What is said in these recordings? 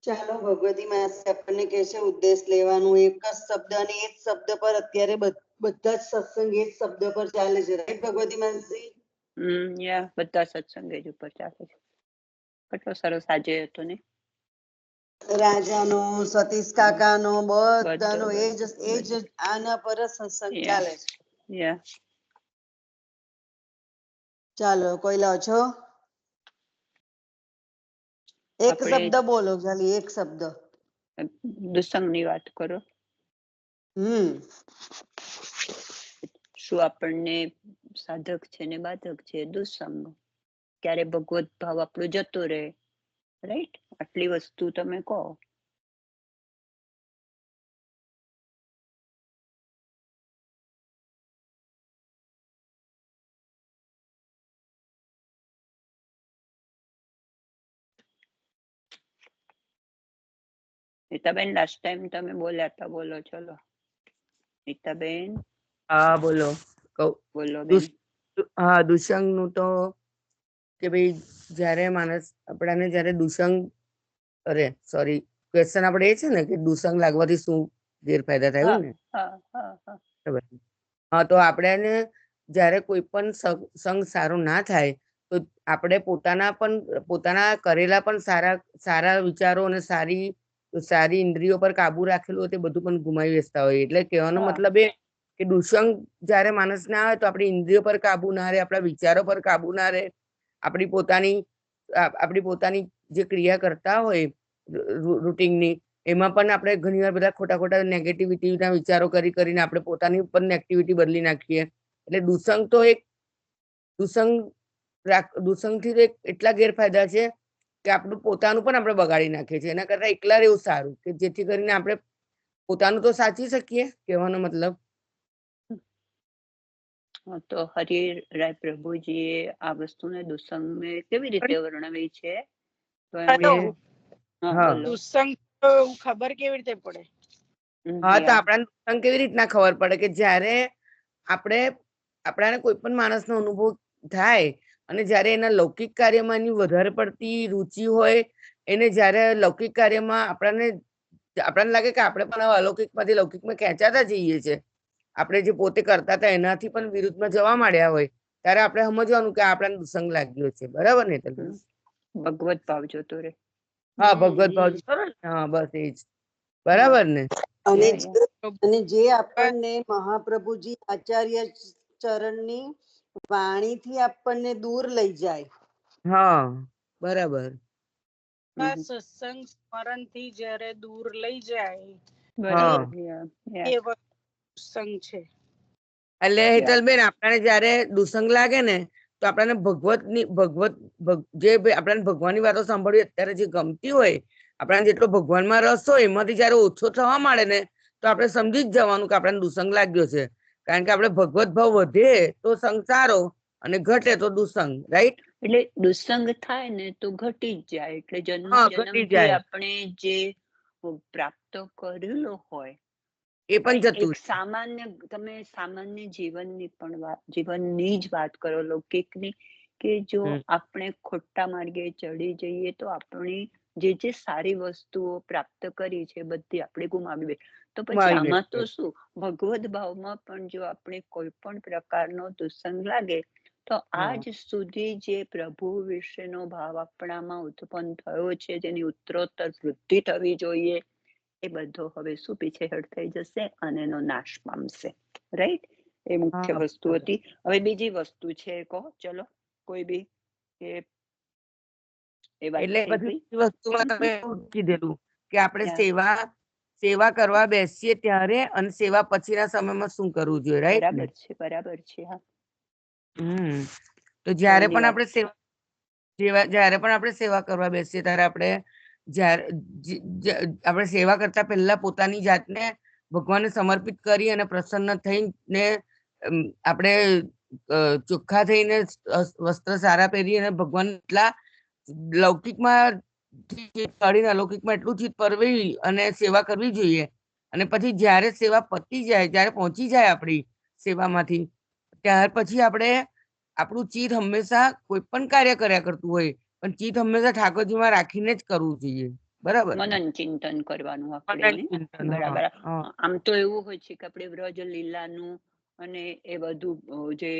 ચાલો ભગવતી માસી આપણને કહે છે ઉદ્દેશ લેવાનું, એક જ શબ્દ અને એ જ શબ્દ પર અત્યારે બધા જ સત્સંગ એ જ શબ્દ પર ચાલે છે, રાઈટ ભગવતી માસી? બધા સત્સંગ જ ઉપર ચાલે છે. કેટલો સરસ આજે હતો ને, રાજાનો, સતીશ કાકાનો, બધાનો એ જ આના પર જ સત્સંગ ચાલે છે. ચાલો કોઈ લો છો? એક શબ્દ બોલો, ખાલી એક શબ્દ. દુસંગ ની વાત કરો. શું આપણને સાધક છે ને બાધક છે દુસંગ. ક્યારે ભગવત ભાવ આપણું જતો રહે, રાઈટ? આટલી વસ્તુ તમે કહો. નીતાબેન લાસ્ટ ટાઈમ તમે બોલ્યા હતા, બોલો ચલો. નીતાબેન હા બોલો. બોલો બેન. હા, દુસંગ નું તો કે ભાઈ જયારે માણસ આપણાને જયારે દુસંગ ક્વેશ્ચન આપણે એ છે ને કે દુસંગ લાગવાથી શું ગેરફાયદા થાય ને. હા, તો આપણે જયારે કોઈ પણ સંગ સારો ના થાય તો આપણે પોતાના કરેલા પણ સારા વિચારો અને સારી ઇન્દ્રિયો પર કાબુ રાખેલું હોય તે બધું પણ ગુમાવી બેસતા હોય. એટલે કહેવાનો મતલબ એ કે દુસંગ જયારે માણસ ના આવે તો આપણી ઇન્દ્રિયો પર કાબુ ના રહે, આપણા વિચારો પર કાબુ ના રહે, આપણી પોતાની જે ક્રિયા કરતા હોય રૂટીનની એમાં પણ આપણે ઘણી વાર બધા ખોટા નેગેટિવિટી ના વિચારો કરીને આપણે પોતાની ઉપર નેગેટિવિટી બદલી નાખીએ. એટલે દુસંગ થી એટલા ગેરફાયદા છે કે આપણું પોતાનું પણ આપણે બગાડી નાખીએ છીએ. એના કરતા એકલા રહેવું સારું, કે જેથી કરીને આપણે પોતાનું તો સાચવી શકીએ, કહેવાનો મતલબ. તો હરિરાય પ્રભુજીએ આ વસ્તુને દુસંગને કેવી રીતે વર્ણવી છે? દુસંગ ખબર કેવી રીતે પડે? હા, તો આપણને દુસંગ કેવી રીતના ખબર પડે કે જયારે આપણાને કોઈ પણ માણસનો અનુભવ થાય અને જયારે એના લૌકિક કાર્યમાં એની વધારે પડતી રુચિ હોય, એને જયારે લૌકિક કાર્યમાં આપણને લાગે કે આપણે પણ અલૌકિકમાંથી લૌકિકમાં ખેંચાતા જઈએ છીએ, આપણે જે પોતે કરતા હતા એનાથી પણ વિરુદ્ધમાં જવા માંડ્યા હોય, ત્યારે આપણે સમજવાનું કે આપણને દુસંગ લાગ્યો છે. બરાબર ને? ભગવત ભાવ જોતો રે. હા, ભગવત ભાવ જોતો રે. હા, બસ એ જ. બરાબર ને? અને જે આપણને મહાપ્રભુજી આચાર્ય ચરણની વાણીથી આપણને દૂર લઈ જાય. હા, બરાબર. સત્સંગ સ્મરણ થી જયારે દૂર લઈ જાય, એ દુસંગ છે. એટલે હેતલબેન, આપણને જયારે દુસંગ લાગે ને તો આપણને આપણને ભગવાનની વાતો સાંભળવી અત્યારે જે ગમતી હોય, આપણને જેટલો ભગવાનમાં રસ હોય, એમાંથી જયારે ઓછો થવા માંડે ને તો આપણે સમજી જ જવાનું કે આપણને દુસંગ લાગ્યો છે. કારણ કે આપણે ભગવત ભાવ વધે તો સંગ સારો અને ઘટે તો દુસંગ, રાઈટ? એટલે દુસંગ થાય ને તો ઘટી જ જાય. એટલે જન્મથી આપણે જે પ્રાપ્ત કરેલો હોય એ પણ જતું. તમે સામાન્ય જીવનની જ વાત કરો, લૌકિકની, કે જો આપણે ખોટા માર્ગે ચડી જઈએ તો આપણી જે સારી વસ્તુઓ પ્રાપ્ત કરી છે બધી આપણે ગુમાવી. તો પછી આમાં તો શું, ભગવદ ભાવમાં પણ જો આપણે કોઈ પણ પ્રકારનો દુસંગ લાગે તો આજ સુધી જે પ્રભુ વિશેનો ભાવ આપણામાં ઉત્પન્ન થયો છે, જેની ઉત્તરોત્તર વૃદ્ધિ થવી જોઈએ, એ બધો હવે શું પીછેહટ થઈ જશે અને એનો નાશ પામશે. રાઈટ? એ મુખ્ય વસ્તુ હતી. હવે બીજી વસ્તુ છે, કહો ચલો કોઈ બી. એટલે બધી વસ્તુમાં તમે કીધેલું કે આપણે સેવા કરવા બેસીએ ત્યારે અને સેવા પછીના સમયમાં શું કરવું જોઈએ, રાઈટ? બરાબર છે. તો જયારે પણ આપણે સેવા કરવા બેસીએ ત્યારે આપણે સેવા કરતા પહેલા પોતાની જાતને ભગવાનને સમર્પિત કરી અને પ્રસન્ન થઈને આપણે ચોખ્ખા થઈને વસ્ત્ર સારા પહેરી અને ભગવાન એટલા લૌકિકમાં અલૌકિકમાં એટલું ચિત્ત પરવી અને સેવા કરવી જોઈએ અને પછી જ્યારે સેવા પતી જાય, જ્યારે પહોંચી જાય આપણી સેવામાંથી, ત્યાર પછી આપણે આપણું ચિત્ત હંમેશા કોઈ પણ કાર્ય કર્યા કરતું હોય પણ ચિત્ત હંમેશા ઠાકોરજીમાં રાખીને જ કરવું જોઈએ. બરાબર ને? મનન ચિંતન કરવાનું મનન આપણે. ચિંતન, બરાબર. હા. આમ તો એવું હોય છે કે આપણે વ્રજ લીલાનું અને એ બધું જે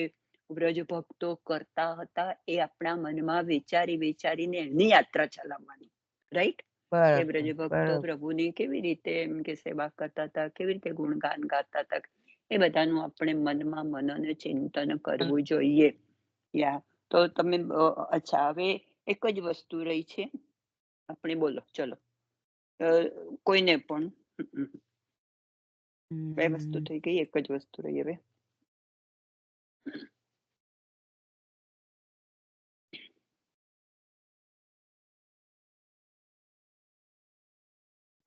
વ્રજ ભક્તો કરતા હતા એ આપણા મનમાં વિચારીને એની યાત્રા ચલાવવાની, રાઈટ? એ વ્રજ ભક્તો બરાબર. પ્રભુની કેવી રીતે એમ કે સેવા કરતા હતા, કેવી રીતે ગુણગાન ગાતા હતા, એ બધાનું આપણે મનમાં મનન ચિંતન કરવું જોઈએ. યા તો તમે અચ્છા, હવે એક જ વસ્તુ રહી છે આપણે, બોલો ચલો. કોઈને પણ બે વસ્તુ થઈ ગઈ, એક જ વસ્તુ રહી હવે.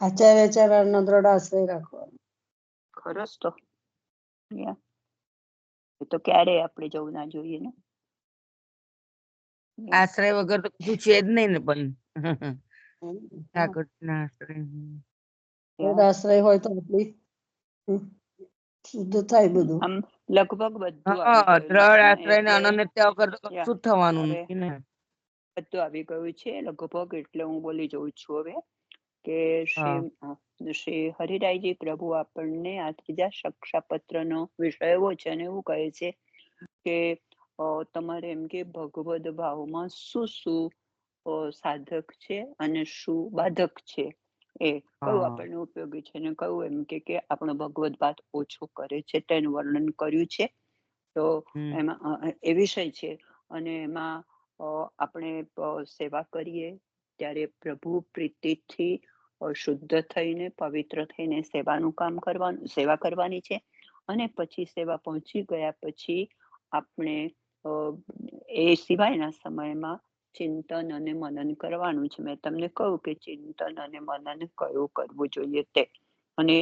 આચાર્યનો દ્રઢ આશ્રય રાખવાનો. ખરસ તો એ તો ક્યારે આપણે જવું ના જોઈએ ને. આશ્રય વગર તો કશું છે જ નહીં ને. પણ ઠાકોરના આશ્રય. દ્રઢ આશ્રય હોય તો આપણી શુદ્ધ થાય બધું. આમ લગભગ બધું આવી હા, ગયેલું દ્રઢ છે ને, આશ્રય ને એટલે અનન્યતા વગર તો કશું જ થવાનું હવે નથી ને. બધું આવી ગયું છે લગભગ, એટલે હું બોલી જઉં છું હવે કે શ્રી હરિરાયજી પ્રભુ આપણને આ ત્રીજા શિક્ષાપત્રનો વિષય એવો છે અને એવું કહે છે કે તમારે એમ કે ભગવદ ભાવમાં શું સાધક છે અને શું બાધક છે, એ કયું આપણને ઉપયોગી છે ને કયું એમ કે આપણો ભગવદ ભાવ ઓછો કરે છે, તેનું વર્ણન કર્યું છે. તો એમાં એ વિષય છે અને એમાં આપણે સેવા કરીએ ત્યારે પ્રભુ પ્રીતિથી શુદ્ધ થઈને પવિત્ર થઈને સેવાનું કામ કરવાનું, સેવા કરવાની છે. અને પછી સેવા પહોંચી ગયા પછી આપણે એ સિવાયના સમયમાં ચિંતન અને મનન કરવાનું છે. મેં તમને કહ્યું કે ચિંતન અને મનન કયું કરવું જોઈએ તે. અને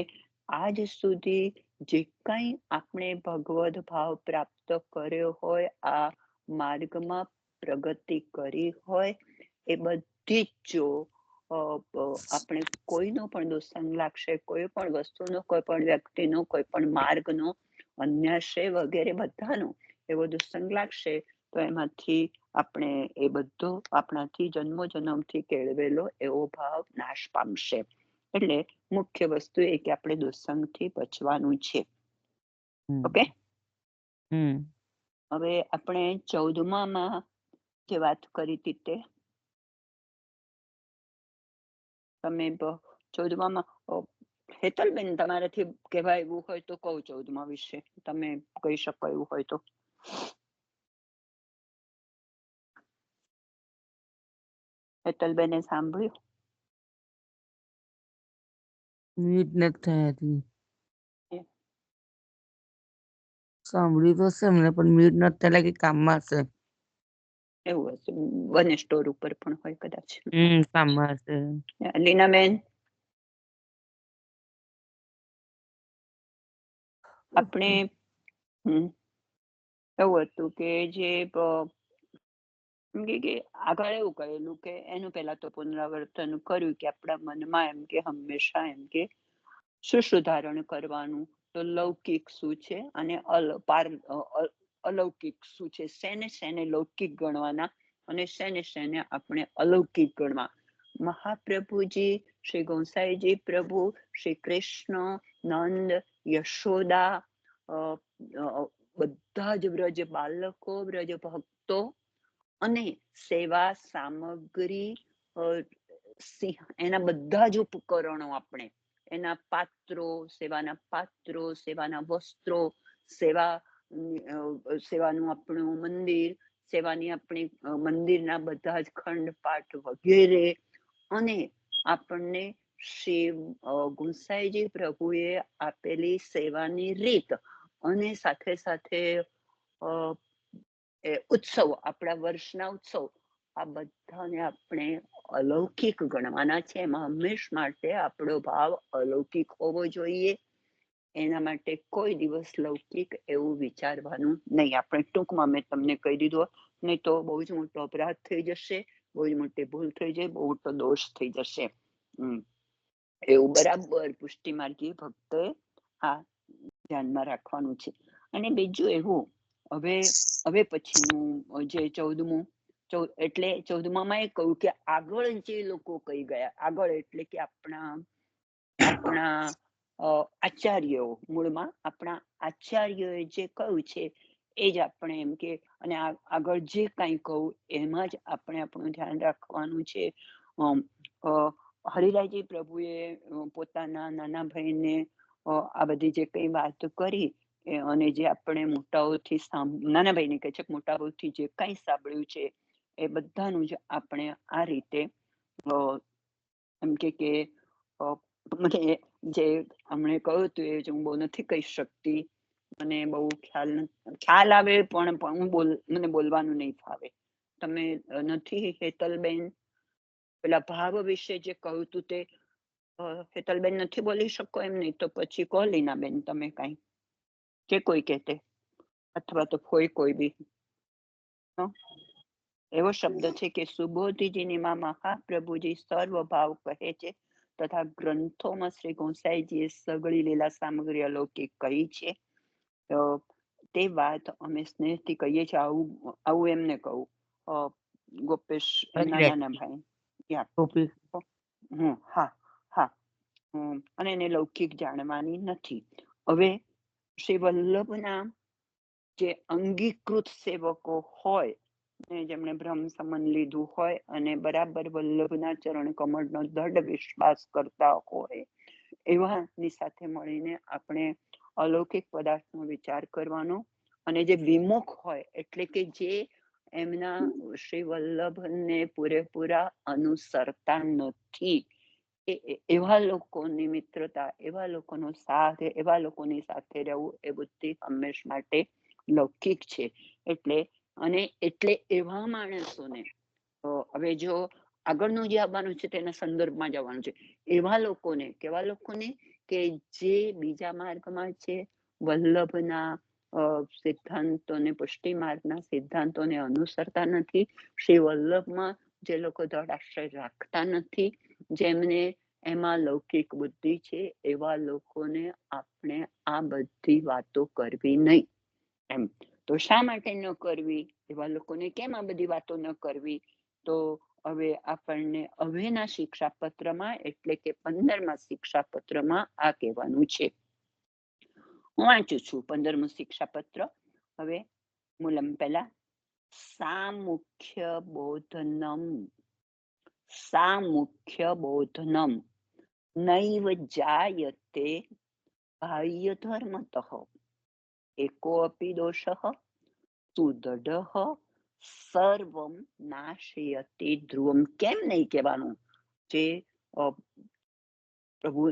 આજ સુધી જે કઈ આપણે ભગવદ ભાવ પ્રાપ્ત કર્યો હોય, આ માર્ગમાં પ્રગતિ કરી હોય, એ બધી જ જો આપણે કોઈનો પણ દુસ્સંગ લાગશે, કોઈ પણ વસ્તુનો, કોઈ પણ વ્યક્તિનો, કોઈ પણ માર્ગનો, અન્યાશ્રય વગેરે બધાનો એવો દુસ્સંગ લાગશે તો એમાંથી આપણે એ બધો આપણાથી જન્મો જન્મથી કેળવેલો એવો ભાવ નાશ પામશે. એટલે મુખ્ય વસ્તુ એ કે આપણે દુસ્સંગથી બચવાનું છે. ઓકે. હવે આપણે 14માં જે વાત કરી હતી તે તમે 14માં હેતલબેન તમારાથી કહેવાય એવું હોય તો કહું 14માં વિશે તમે કહી શકો એવું હોય તો. હેતલબેને સાંભળ્યું? મ્યુટ નથી થયા. સાંભળ્યું તો હશે એમને પણ મ્યુટ નથી થયા, લાગે કામમાં હશે. એવું હશે, બને સ્ટોર ઉપર પણ હોય કદાચ. કામમાં હશે. લીનાબેન આપણે એવું હતું કે જે આગળ એવું કહેલું કે એનું પહેલા તો પુનરાવર્તન કર્યું કે આપણા મનમાં એમ કે હંમેશા એમ કે શું સુધારણ કરવાનું, તો લૌકિક શું છે અને અલૌકિક શું છે, શેને લૌકિક ગણવાના અને શેને આપણે અલૌકિક ગણવા. મહાપ્રભુજી, શ્રી ગોસાઈજી પ્રભુ, શ્રી કૃષ્ણ, નંદ, યશોદા, બધા જ વ્રજ બાલકો, વ્રજ ભક્તો અને સેવા સામગ્રી, એના બધા જ ઉપકરણો, આપણે એના પાત્રો, સેવાના વસ્ત્રો, સેવાનું આપણું મંદિર, સેવાની આપણી મંદિરના બધા જ ખંડ પાઠ વગેરે, અને આપણને શ્રી ગુંસાઈજી પ્રભુએ આપેલી સેવાની રીત, અને સાથે સાથે ઉત્સવ, આપણા વર્ષના ઉત્સવ, આ બધાને આપણે અલૌકિક ગણવાના છે. એમાં હંમેશ માટે આપણો ભાવ અલૌકિક હોવો જોઈએ. એના માટે કોઈ દિવસ લૌકિક એવું વિચારવાનું નહીં. આપણે ટૂંકમાં મેં તમને કહી દીધું, નહીં તો બહુ જ મોટો અપરાધ થઈ જશે, બહુ જ મોટી ભૂલ થઈ જાય, બહુ મોટો દોષ થઈ જશે. એવું બરાબર પુષ્ટિ માર્ગી ભક્તોએ આ ધ્યાનમાં રાખવાનું છે. અને બીજું એવું, હવે પછીનું જે 14મું એટલે 14માં એ કહ્યું કે આગળ જે લોકો કહી ગયા, આગળ એટલે કે આપણા આચાર્યો, મૂળમાં આપણા આચાર્યોએ જે કહ્યું છે એ જ આપણે એમ કે, અને આગળ જે કાંઈ કહું એમાં જ આપણે આપણું ધ્યાન રાખવાનું છે. હરિરાયજી પ્રભુએ પોતાના નાના ભાઈને આ બધી જે કઈ વાત કરી અને જે આપણે મોટાઓથી નાના ભાઈને કહે છે મોટાઓથી જે કઈ સાંભળ્યું છે એ બધાનું જ આપણે આ રીતે એમ કે મને જે હમણે કહ્યું હતું એ હું બહુ નથી કહી શકતી, મને બહુ ખ્યાલ આવે પણ મને બોલવાનું નહીં ફાવે. તમે નથી હેતલબેન પેલા ભાવ વિશે જે કહ્યું હતું તે હેતલબેન નથી બોલી શકો એમ? નહીં તો પછી કહો લીનાબેન તમે કઈ કે કોઈ કહેતે, અથવા તો કોઈ બી. એવો શબ્દ છે કે સુબોધીજીની માં મહાપ્રભુજી સર્વ ભાવ કહે છે તથા ગ્રંથોમાં શ્રી ગોસાઈજીએ સગળી લીલા સામગ્રી અલૌકિક કહી છે. તે વાત અમે સ્નેહથી કહીએ છીએ. આવું એમને કહું ગોપેશ નાના ભાઈ. હા. અને એને લૌકિક જાણવાની નથી. હવે શ્રી વલ્લભના જે અંગીકૃત સેવકો હોય ને જેમણે બ્રહ્મ સમન લીધું હોય અને બરાબર વલ્લભના ચરણ કમળનો દૃઢ વિશ્વાસ કરતા હોય એવાની સાથે મળીને આપણે અલૌકિક પદાર્થનો વિચાર કરવાનો. અને જે વિમુખ હોય એટલે કે જે એમના શ્રી વલ્લભને પૂરેપૂરા અનુસરતા નથી એવા લોકોની મિત્રતા, એવા લોકોનો સાથ, એવા લોકોની સાથે રહેવું એ બુદ્ધિ હંમેશ માટે લૌકિક છે. એટલે એવા માણસોને હવે જો આગળનું જે આવવાનું છે તેના સંદર્ભમાં જવાનું છે. એવા લોકોને, કેવા લોકોને કે જે બીજા માર્ગમાં છે, વલ્લભના સિદ્ધાંતોને, પુષ્ટિ માર્ગના સિદ્ધાંતોને અનુસરતા નથી, શ્રી વલ્લભમાં જે લોકો દૃઢ આશ્રય રાખતા નથી, જેમને એમાં લૌકિક બુદ્ધિ છે, એવા લોકોને આપણે આ બધી વાતો કરવી નહીં. એમ તો શા માટે ન કરવી? એવા લોકોને કેમ આ બધી વાતો ન કરવી? તો હવે આપણને હવેના શિક્ષાપત્રમાં એટલે કે 15મા શિક્ષાપત્રમાં આ કહેવાનું છે. હું વાંચું છું 15મું શિક્ષાપત્ર. હવે મૂલમ પહેલા સામુખ્ય બોધનમ નૈવ જાયતે બાહ્ય ધર્મતઃ એકો અપી દોષઃ સુદઢઃ સર્વમ નાશયતિ ધ્રુવમ. કેમ નહીં કહેવાનું? જે પ્રભુ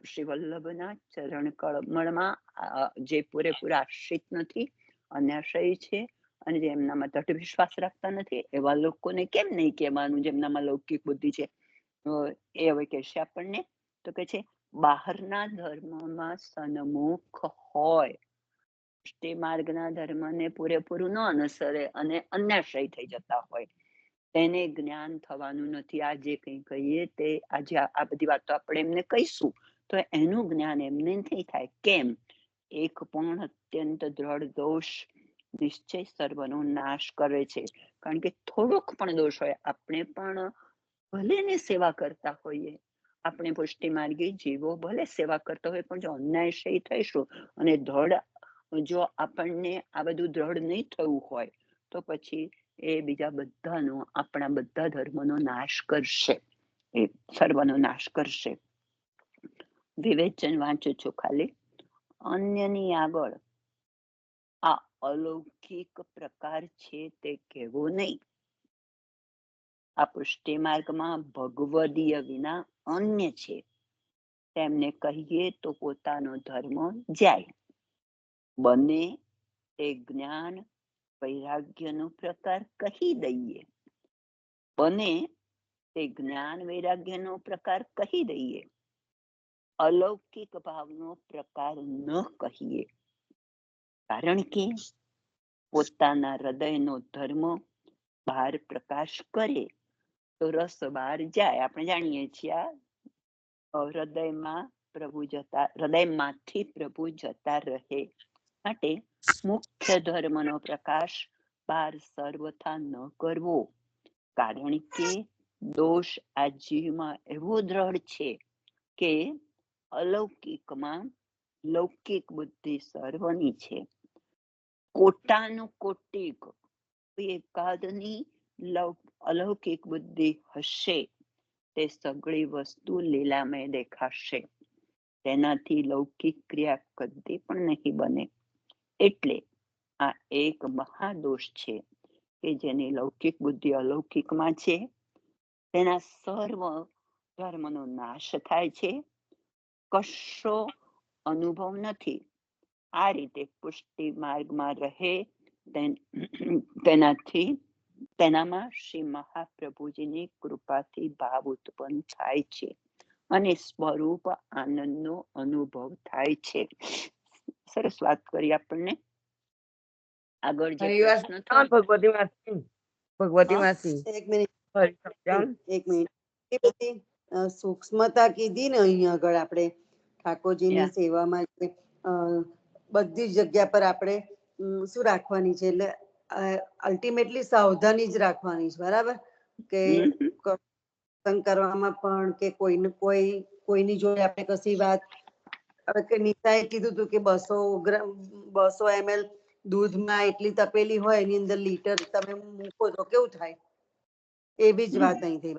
શ્રી વલ્લભના ચરણ કમળમાં જે પૂરેપૂરા આશ્રિત નથી, અન્યાશ્રય છે અને જેમનામાં દૃઢ વિશ્વાસ રાખતા નથી, એવા લોકોને કેમ નહીં કહેવાનું જેમનામાં લૌકિક બુદ્ધિ છે? એ હવે કહેશે આપણને. તો કે છે બહારના ધર્મમાં સન્મુખ હોય, પુષ્ટિ માર્ગના ધર્મને પૂરેપૂરું ન અનુસરે અને અન્યાશ્રય થઈ જતા હોય, તેને જ્ઞાન થવાનું નથી. આ જે કંઈ કહીએ તે આજે આ બધી વાતો આપણે એમને કહીશું તો એનું જ્ઞાન એમને નહીં થાય. કેમ? એક પણ અત્યંત દ્રઢ દોષ નિશ્ચય સર્વનો નાશ કરે છે. કારણ કે થોડોક પણ દોષ હોય, આપણે પણ ભલે ને સેવા કરતા હોઈએ, આપણે પુષ્ટિ માર્ગી જીવો ભલે સેવા કરતા હોય, પણ જો અન્યાયશય થઈશું અને જો આપણને આ બધું દ્રઢ નહીં થયું હોય તો પછી એ બીજા બધાનો, આપણા બધા ધર્મનો નાશ કરશે, એ સર્વનો નાશ કરશે. વિવેચન વાંચું છું ખાલી. અન્યની આગળ આ અલૌકિક પ્રકાર છે તે કહેવો નહીં. આ પુષ્ટિ માર્ગમાં ભગવદીય વિના અન્ય છે તેમને કહીએ તો પોતાનો ધર્મ જાય. બને તે જ્ઞાન વૈરાગ્યનો પ્રકાર કહી દઈએ. બને તે જ્ઞાન વૈરાગ્યનો પ્રકાર કહી દઈએ, અલૌકિક ભાવનો પ્રકાર ન કહીએ. કારણ કે પોતાના હૃદયનો ધર્મ બહાર પ્રકાશ કરે તો રસ બહાર જાય. આપણે જાણીએ છીએ હૃદયમાંથી પ્રભુ જતા રહે માટે મુખ્ય ધર્મનો પ્રકાશ બહાર સર્વથા ન કરવો, કારણ કે દોષ આ જીવમાં એવો દ્રઢ છે કે અલૌકિકમાં લૌકિક બુદ્ધિ સર્વની છે. કોટાનું કોટિક એકાદની અલૌકિક બુદ્ધિ હશે તે સગળી વસ્તુ લીલામય દેખાશે, તેનાથી લૌકિક ક્રિયા કદી પણ નહીં બને. એટલે આ એક મહાદોષ છે કે જેની લૌકિક બુદ્ધિ અલૌકિકમાં છે, તેના સર્વ ધર્મનો નાશ થાય છે, કશો અનુભવ નથી. આ રીતે પુષ્ટિ માર્ગમાં રહે તેનામાં શ્રી મહાપ્રભુજીની કૃપાથી ભાવ ઉત્પન્ન થાય છે અને સ્વરૂપ આનંદનો અનુભવ થાય છે. સરસ વાત કરી આપણને. આગળ જે પ્રશ્ન થયો ભગવતી માસી એક મિનિટ એક મિનિટ એ બધી સૂક્ષ્મતા કીધી ને અહીંયા આગળ આપણે ઠાકોરજીની સેવામાં બધી જગ્યા પર આપણે શું રાખવાની છે, એટલે અલ્ટિમેટલી સાવધાની જ રાખવાની છે, બરાબર? કે સત્સંગ કરવામાં પણ કે કોઈની જોડે આપણે કશી વાત, હવે કે નીતાએ કીધું હતું કે 200 ml દૂધમાં એટલી તપેલી હોય એની અંદર લીટર તમે મૂકો તો કેવું થાય, એવી જ વાત અહીં થઈ.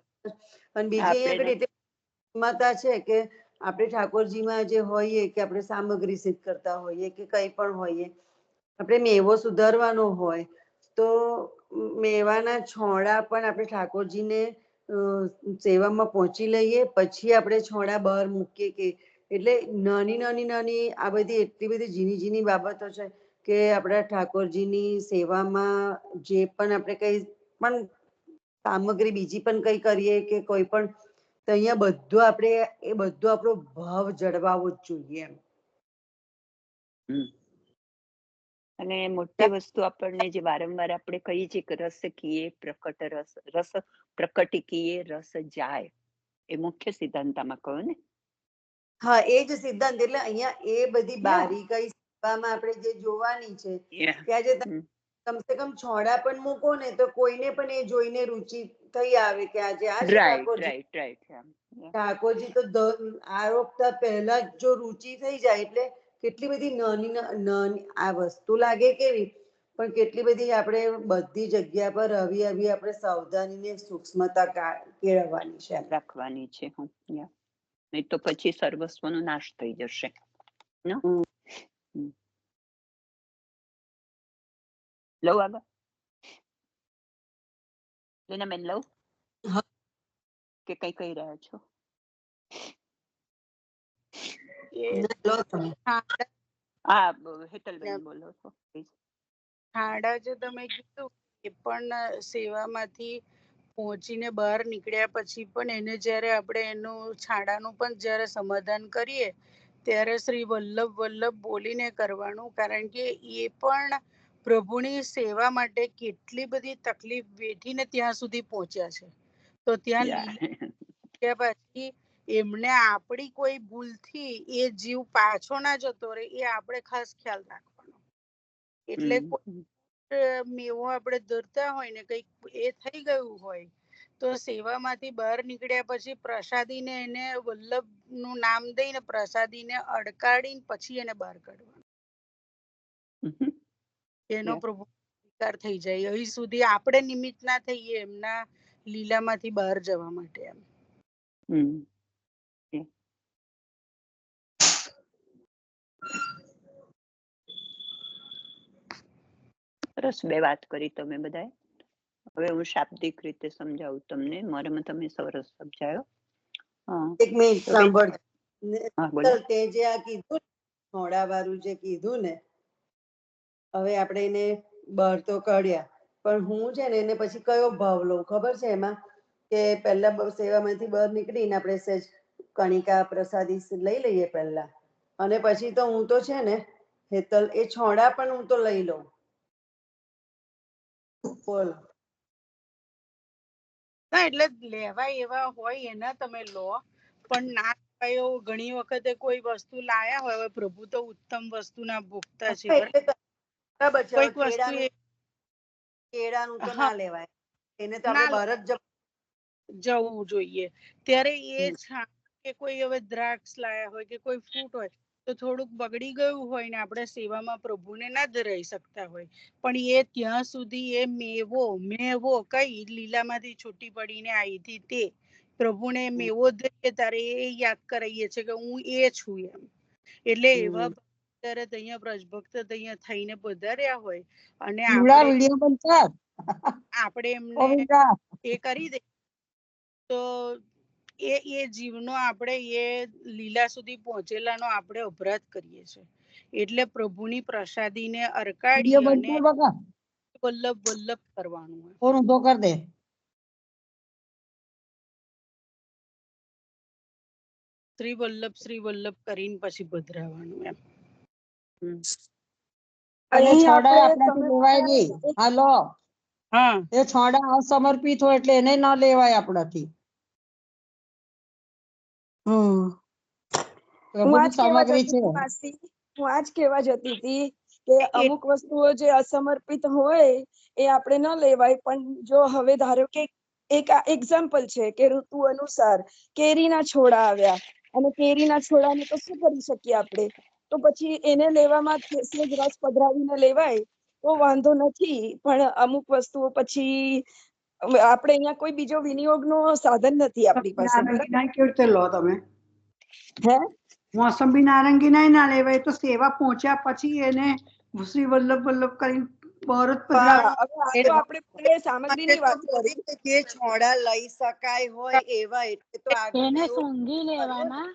અને બીજી અહીંયા આગળ એટલે ક્ષમતા છે કે આપણે ઠાકોરજીમાં જે હોઈએ કે આપણે સામગ્રી સિદ્ધ કરતા હોઈએ કે કંઈ પણ હોઈએ, આપણે મેવો સુધારવાનો હોય તો મેવાના છોડા પણ આપણે ઠાકોરજીને સેવામાં પહોંચી લઈએ, પછી આપણે છોડા બહાર મૂકીએ કે એટલે નાની આ બધી એટલી બધી ઝીણી બાબતો છે કે આપણા ઠાકોરજીની સેવામાં જે પણ આપણે કંઈ પણ સામગ્રી બીજી પણ કંઈ કરીએ કે કોઈ પણ, તો અહીંયા બધું આપણે આપણો ભાવ જળવાવો જ જોઈએ એમ. અને મોટી વસ્તુ આપણને જે વારંવાર આપણે કહીએ છીએ કે રસ કીએ પ્રકટ રસ પ્રકટ કીએ રસ જાય, એ મુખ્ય સિદ્ધાંતમાં કહ્યું ને. હા, એ જ સિદ્ધાંત. એટલે અહીંયા એ બધી બારીકાઈ સેવામાં આપણે જે જોવાની છે કે આજે કમસે કમ છોડા પણ મૂકો ને તો કોઈને પણ એ જોઈને રુચિ થઈ આવે કે આજે આ છે ઠાકોરજી. તો આરોપતા પહેલા જ જો રુચિ થઈ જાય એટલે કેટલી બધી નાની આ વસ્તુ લાગે કેવી, પણ કેટલી બધી આપણે બધી જગ્યા પર આવી આપણે સાવધાનીને સૂક્ષ્મતા કેળવવાની છે, રાખવાની છે. નહીં તો પછી સર્વસ્વનો નાશ થઈ જશે. લઉં આગળ લીનાબેન, લઉં કે કઈ કહી રહ્યા છો? હા, હેતલબેન બોલો છો. ખાડા જે તમે કીધું એ પણ સેવામાંથી પહોંચીને બહાર નીકળ્યા પછી પણ એને જ્યારે આપણે એનું છાડાનું પણ જ્યારે સમાધાન કરીએ ત્યારે શ્રી વલ્લભ બોલીને કરવાનું, કારણ કે એ પણ પ્રભુની સેવા માટે કેટલી બધી તકલીફ વેઠીને ત્યાં સુધી પહોંચ્યા છે. તો ત્યાં લીલા પછી એમને આપણી કોઈ ભૂલથી એ જીવ પાછો ના જતો રહે એ આપણે ખાસ ખ્યાલ રાખવાનો. એટલે મેવો આપણે ધરતા હોય ને કઈક એ થઈ ગયું હોય તો સેવામાંથી બહાર નીકળ્યા પછી પ્રસાદીને એને વલ્લભ નું નામ દઈને પ્રસાદીને અડકાડીને પછી એને બહાર કાઢવાનું. એનો પ્રભુ સ્વીકાર થઈ જાય. અહીં સુધી આપણે નિમિત્ત ના થઈએ એમના લીલામાંથી બહાર જવા માટે. એમ સરસ બે વાત કરી તમે બધાએ. હવે હું શાબ્દિક રીતે સમજાવું તમને. મર્મ તમે સરસ સમજાયો. એક મિનિટ સાંભળ, તે જે આ કીધું છોડા વાળું જે કીધું ને, હવે આપણે એને બહાર તો કાઢ્યા, પણ હું છે ને એને પછી કયો ભાવ લઉં ખબર છે એમાં? કે પહેલા સેવામાંથી બહાર નીકળીને આપણે સહેજ કણિકા પ્રસાદી લઈ લઈએ પહેલા, અને પછી તો હું તો છે ને હેતલ એ છોડા પણ હું તો લઈ લઉં. બોલો. એટલે લેવા એવા હોય એના તમે લો, પણ ના ભાઈઓ ઘણી વખતે કોઈ વસ્તુ લાયા હોય, હવે પ્રભુ તો ઉત્તમ વસ્તુના ભોગતા છે, એટલે બરાબર છે. કોઈક હવે વસ્તુ કેળાનું તો હા ના લેવાય, એને તો ના આપણે બહાર જ જવું જોઈએ. ત્યારે એ હમ. કે કોઈ હવે દ્રાક્ષ લાયા હોય કે કોઈ ફ્રૂટ હોય તો થોડુંક બગડી ગયું હોય ને આપણે સેવામાં પ્રભુને ના જ રહી શકતા હોય, પણ એ ત્યાં સુધી એ મેવો કઈ લીલામાંથી છૂટી પડીને આવી હતી તે પ્રભુને મેવો દઈએ ત્યારે એ યાદ કરાવીએ છે કે હું એ છું એમ. એટલે એવા ત્યારે અહીંયા પ્રજભક્ત અહીંયા થઈને પધાર્યા હોય અને આપણે એમને એ કરી દે તો એ જીવનો આપણે એ લીલા સુધી પહોંચેલાનો આપણે અપરાધ કરીએ છીએ. એટલે પ્રભુની પ્રસાદીને અરકાડી અને વલ્લભ વલ્લભ કરવાનું હોય. શ્રી વલ્લભ કરીને પછી પધરાવાનું એમ. અને છોડા આપણાથી લેવાય નહીં. હાલો, હા એ છોડા અસમર્પિત હોય એટલે એને ન લેવાય આપણાથી. હું આજ કહેવા સામગ્રી જતી છે. હતી માસી, હું આજ કહેવા જતી હતી કે અમુક વસ્તુઓ જે અસમર્પિત હોય એ આપણે ન લેવાય, પણ જો હવે ધારો કે એક એક્ઝામ્પલ છે કે ઋતુ અનુસાર કેરીના છોડા આવ્યા અને કેરીના છોડાને તો શું કરી શકીએ આપણે, તો પછી એને લેવામાં સહેજ રસ પધરાવીને લેવાય તો વાંધો નથી, પણ અમુક વસ્તુઓ પછી આપણે અહીંયા કોઈ બીજો વિનિયોગનો સાધન નથી આપણી પાસે. કેવી રીતે લો તમે? હે મોસંબી નારંગી ના લેવાય તો સેવા પહોંચ્યા પછી એને શ્રી વલ્લભ વલ્લભ કરીને બહાર જ પધરાવે. હવે આ તો આપણે સામગ્રીની વાત કરી. જે છોડા લઈ શકાય હોય એવા, એટલે તો આગળ એને એવું સૂંઘી કર્યું લેવાના,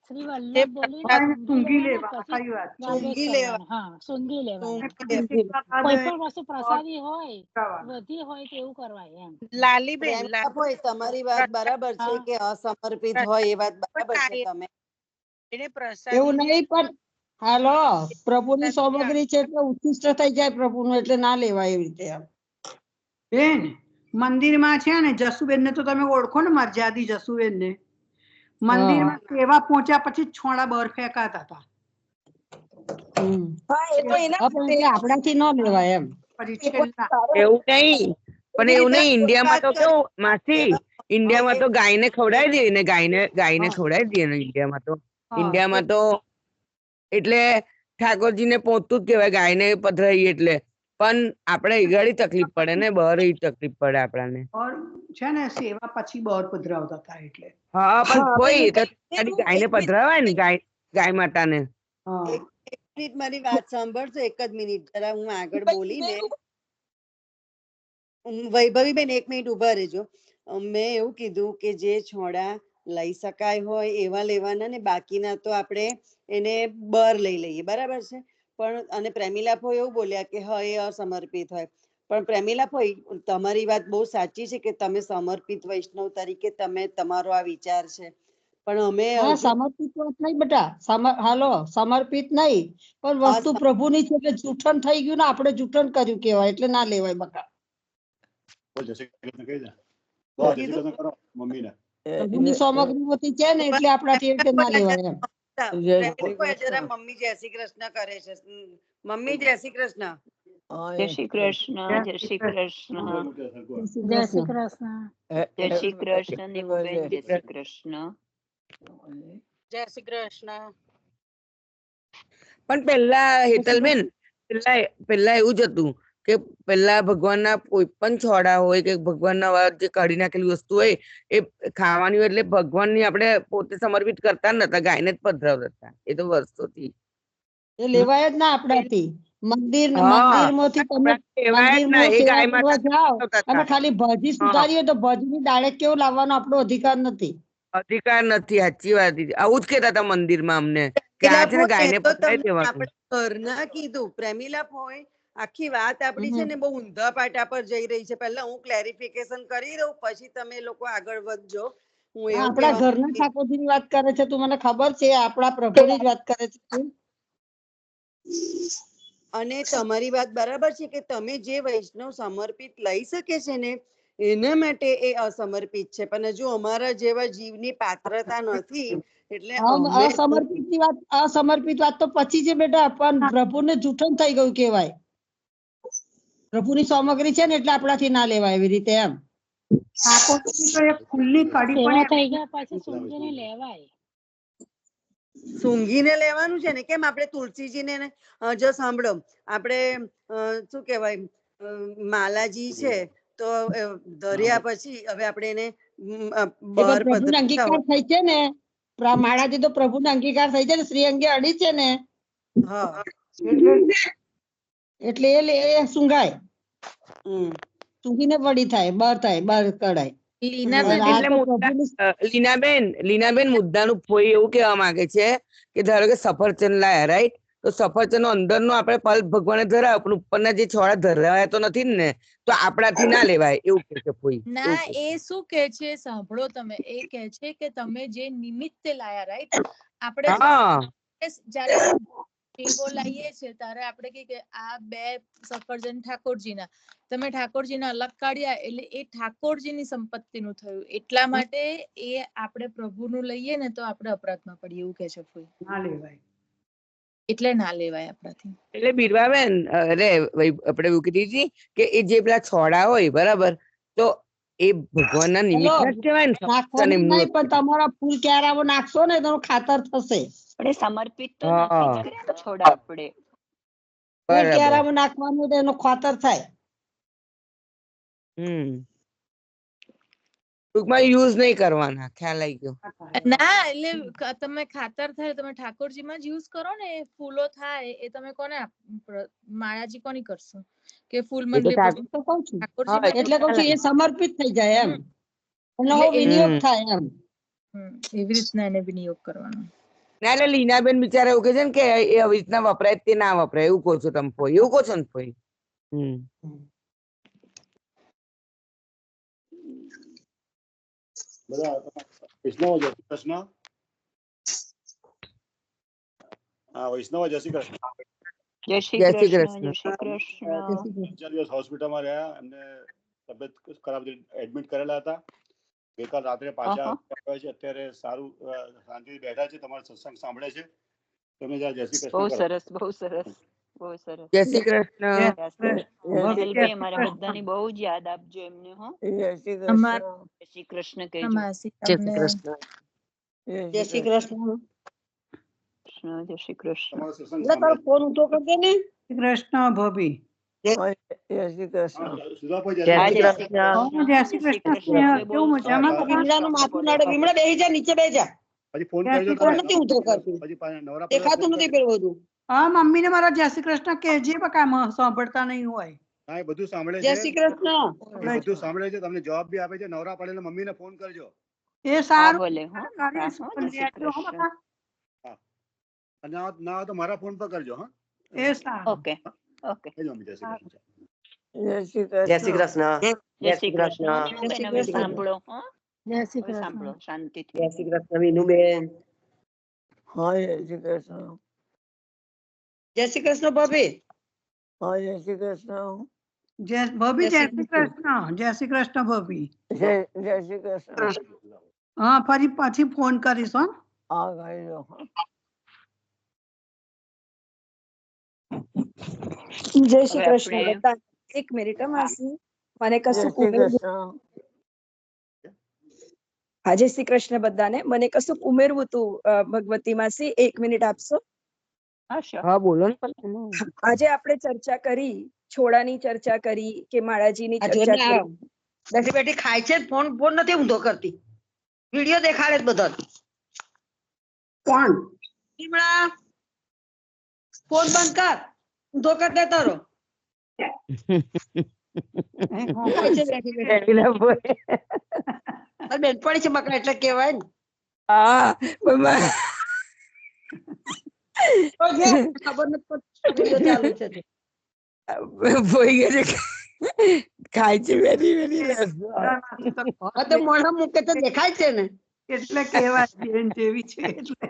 શ્રી એ વલ્લભ બોલીને એને સૂંઘી સૂંઘી લેવાના, લેવાના, પછી ખરી વાત છે. નૈવેદ્ય સૂંઘી કરવાનું. હા, સૂંઘી લેવાના. કોઈ પણ વસ્તુ પ્રસાદી હોય, વધી હોય તો એવું કરવાય એમ. લાલીબેન પ્રેમ હોય, તમારી વાત બરાબર છે કે અસમર્પિત હોય એ વાત બરાબર છે. તમે એને એવું પ્રસાદી નહીં, પણ હાલો, પ્રભુની સામગ્રી છે એટલે ઉત્કૃષ્ટ થઈ જાય પ્રભુનું, એટલે ના લેવાય એવી રીતે. બેન, મંદિરમાં છે ને જસુબેન ને તો તમે ઓળખો ને, મર્યાદી જસુબેન ને. મંદિરમાં સેવા પહોંચ્યા પછી છોડા બહાર ફેંકાતા હતા. હા, એ તો એના એટલે આપણાથી ન લેવાય એમ. પછી છેલ્લા એવું નહીં, પણ એવું નહીં. ઇન્ડિયામાં તો કેવું માસી, ઇન્ડિયામાં તો ગાયને ખવડાવી દઈએ ને, ગાયને ખવડાવી દઈએ ને ઇન્ડિયામાં તો. ઇન્ડિયામાં તો એટલે ઠાકોરજીને પહોંચતું જ કહેવાય, ગાયને પધરાઈએ એટલે. પણ આપણે ઈગાડી તકલીફ પડે ને, બહાર તકલીફ પડે આપણને. છે ને સેવા પછી બહાર પધરાવતા હતા એટલે. હા, પણ કોઈ ગાયને પધરાવાય ને, ગાય માતાને. એક મિનિટ મારી વાત સાંભળશો? એક જ મિનિટ, જરા હું આગળ બોલીને. વૈભવીબેન, એક મિનિટ ઉભા રહેજો. મેં એવું કીધું કે જે છોડા લઈ શકાય હોય એવા લેવાના, ને બાકીના તો આપણે એને બહાર લઈ લઈએ, બરાબર છે. પણ અને પ્રેમીલા ભાઈ એવું બોલ્યા કે હા, એ અસમર્પિત હોય. પણ પ્રેમીલા ભાઈ, તમારી વાત બહુ સાચી છે કે તમે સમર્પિત વૈષ્ણવ તરીકે તમે તમારો આ વિચાર છે, પણ અમે સમર્પિત નહીં બેટા, હાલો, સમર્પિત નહીં, પણ વસ્તુ પ્રભુની છે એટલે જૂઠણ થઈ ગયું ને, આપણે જૂઠણ કર્યું કેવાય, એટલે ના લેવાય બકા. પ્રભુની સામગ્રીમાંથી છે ને એટલે આપણાથી એ રીતે ના લેવાય એમ. જરા મમ્મી જય શ્રી કૃષ્ણ કરે છે. મમ્મી જય શ્રી કૃષ્ણ. જય શ્રી કૃષ્ણ, જય શ્રી કૃષ્ણ, જય શ્રી કૃષ્ણ. જય શ્રી કૃષ્ણ નીમુબેન, જય શ્રી કૃષ્ણ. જય શ્રી કૃષ્ણ. પણ પેલા હેતલબેન, પેલા એવું જ હતું કે પેલા ભગવાનના કોઈ પણ છોડા હોય કે ભગવાનના જે કાઢી નાખેલી વસ્તુ હોય એ ખાવાની હોય એટલે ભગવાનની આપણે પોતે સમર્પિત કરતા નતા, ગાયને જ પધરાવતા હતા. એ તો વર્ષોથી એ લેવાય જ ના આપણાથી. હા, મંદિરમાંથી તમે કહેવાય જ ના, મંદિરમાં એ સેવા ગાય કરવા માતા જાઓ પધરાવતા અને હતા. ખાલી ભાજી સુધારી હોય તો ભાજીની દાળે કેવું લાવવાનો આપણો અધિકાર નથી. અધિકાર નથી, સાચી વાત. આવું જ કહેતા હતા મંદિરમાં અમને કે આ છે ને ગાયને પધરાવી દેવાનું. ઘરના કીધું પ્રેમીલા હોય, આખી વાત આપડી છે ને બહુ ઊંધા પાટા પર જઈ રહી છે. પહેલા હું ક્લેરિફિકેશન કરી દઉં, પછી તમે લોકો આગળ વધજો. હું એવું આપણા ઘરના ઠાકોરજીની વાત કરે છે, તું મને ખબર છે, આપણા પ્રભુની જ વાત કરે છે. અને તમારી વાત બરાબર છે કે તમે જે વૈષ્ણવ સમર્પિત લઈ શકે છે ને એના માટે એ અસમર્પિત છે. પણ હજુ અમારા જેવા જીવની પાત્રતા નથી એટલે અમે અસમર્પિત વાત તો પછી છે બેટા, પણ પ્રભુને જૂઠણ થઈ ગયું કેવાય. પ્રભુની સામગ્રી છે ને એટલે આપણાથી ના લેવાય એવી રીતે એમ. ઠાકોરજી તો એક ખુલ્લી કડી સેવા પણ થઈ ગયા પછી સૂંઘીને લેવાય. સૂંઘીને લેવાનું છે ને. કેમ આપણે તુલસીજીને જો સાંભળો, આપણે શું કહેવાય, માલાજી છે તો ધર્યા પછી હવે આપણે એને બહાર પ્રભુને અંગીકાર થઈ છે ને, માળાજી તો પ્રભુને અંગીકાર થઈ છે ને, શ્રી અંગે અડી છે ને, હા એટલે એ સૂંઘાય. સૂંઘીને પડી થાય, બહાર કઢાય. લીનાબેન મુદ્દાનું ફોઈ એવું કહેવા માંગે છે કે ધારો કે સફરજન લાયા, રાઈટ? તો સફરજન અંદરનો આપણે પલ્પ ભગવાને ધરાવ, પણ ઉપરના જે છોડા ધરાયા તો નથી ને, તો આપણાથી ના લેવાય એવું કે છે ફોઈ. ના, એ શું કે છે સાંભળો તમે, એ કે છે કે તમે જે નિમિત્તે લાયા, રાઈટ? આપણે જ્યારે ટેબો લાવીએ છીએ ત્યારે આપણે કે આ 2 સફરજન ઠાકોરજીના, તમે ઠાકોરજીના અલગ કાઢ્યા એટલે એ ઠાકોરજીની સંપત્તિનું થયું. એટલા માટે એ આપણે પ્રભુનું લઈએ ને તો આપણે અપરાધમાં પડીએ એવું કે છે ફોઈ. ના લેવાય, એટલે ના લેવાય આપણાથી. એટલે બીરવાબેન, અરે આપણે એવું કીધી કે એ જે પેલા છોડા હોય, બરાબર, તો એ ભગવાનના નિમિત્ત જ કહેવાય ને. નાખવાની નહીં, પણ તમારા ફૂલ ક્યારાઓ નાખશો ને તો ખાતર થશે. આપણે સમર્પિત તો નથી જ કર્યા છોડા આપણે. ફૂલ ક્યારામાં નાખવાનું તો એનો ખાતર થાય. ટૂંકમાં યુઝ નહીં કરવાના, ખ્યાલ આવી ગયો. ના, એટલે તમે ખાતર થાય, તમે ઠાકોરજીમાં જ યુઝ કરો ને. એ ફૂલો થાય એ તમે કોને માળાજી કોની કરશો કે ફૂલ મંડલી? એટલે કહું છું એ સમર્પિત થઈ જાય એમ, એનો વિનિયોગ થાય એમ. એવી રીતના એને વિનિયોગ કરવાનો. ના, એટલે લીનાબેન બિચારા એવું કે છે ને કે એ આવી રીતના વપરાય તે ના વપરાય, એવું કહો છો તમે ફોઈ? એવું કહો છો ને ફોઈ? વૈષ્ણવ જય શ્રી કૃષ્ણ. હા, વૈષ્ણવ જય શ્રી કૃષ્ણ. જય શ્રી કૃષ્ણ. જય શ્રી કૃષ્ણ. 4 દિવસ હોસ્પિટલમાં રહ્યા, એમને તબિયત ખરાબ એડમિટ કરેલા હતા. ગઈકાલ રાત્રે પાછા આવ્યા છે. અત્યારે સારું, શાંતિથી બેઠા છે, તમારો સત્સંગ સાંભળે છે. તમે જય શ્રી કૃષ્ણ. બહુ સરસ, બહુ સરસ, બહુ સરસ. જય શ્રી કૃષ્ણ. હેલભાઈ, અમારા બધાની બહુ જ યાદ આપજો એમને. હો, જય શ્રી કૃષ્ણ કહેજો. જય શ્રી કૃષ્ણ. જય શ્રી કૃષ્ણ. જય શ્રી કૃષ્ણ. તારો ફોન ઊંચો કરી દે ને. કૃષ્ણ ભાભી. જય શ્રી કૃષ્ણ. માથું નડે. વિમળા બેહી જા, નીચે બેહી જા. પછી ફોન કરજો. નથી ઊંચો કરતી, દેખાતું નથી પેલું બધું. હા, મમ્મીને મારા જય શ્રી કૃષ્ણ કહેજે, બકા સાંભળતા નહીં હોય. હા, એ બધું સાંભળે છે. જય શ્રી કૃષ્ણ. બધું સાંભળે છે, તમને જવાબ બી આપે છે. નવરા પડે એટલે મમ્મીને ફોન કરજો. એ સારું. ના તો મારા ફોન પર કરજો. હા, એ સારું. Okay, okay. જય શ્રી કૃષ્ણ. જય શ્રી કૃષ્ણ. જય શ્રી કૃષ્ણ. સાંભળો, જય શ્રી કૃષ્ણ. સાંભળો શાંતિથી. જય શ્રી કૃષ્ણ વિનુબેન. હા, જય શ્રી કૃષ્ણ. જય શ્રી કૃષ્ણ ભાભી. હા, જય શ્રી કૃષ્ણ. ભાભી જય શ્રી કૃષ્ણ. જય શ્રી કૃષ્ણ ભાભી. જય શ્રી કૃષ્ણ. હા, ફરી પછી ફોન કરીશ. હા, કરી દો. જય શ્રી કૃષ્ણ બધા. એક મિનિટ માસી, મને કશું હા, જય શ્રી કૃષ્ણ બધાને. મને કશું ઉમેરવું હતું ભગવતી માસી, 1 મિનિટ આપશો? હા, બોલો ને. આજે આપણે ચર્ચા કરી, છોડાની ચર્ચા કરી કે માળાજીની ચર્ચા કરી. બેઠી બેઠી ખાય છે, ફોન નથી ઊંધો કરતી, વિડિયો દેખાડે જ બધા. કોણ? વિમળા, ફોન બંધ કર, ઊંધો કર દે તારો. બેનપણી છે મકડા એટલે કેવાય ને. હા, ખબર નથી ચાલુ છે. ખાય છે વેરી મોઢા મૂકે તો દેખાય છે ને, એટલે કેવા બેન જેવી છે એટલે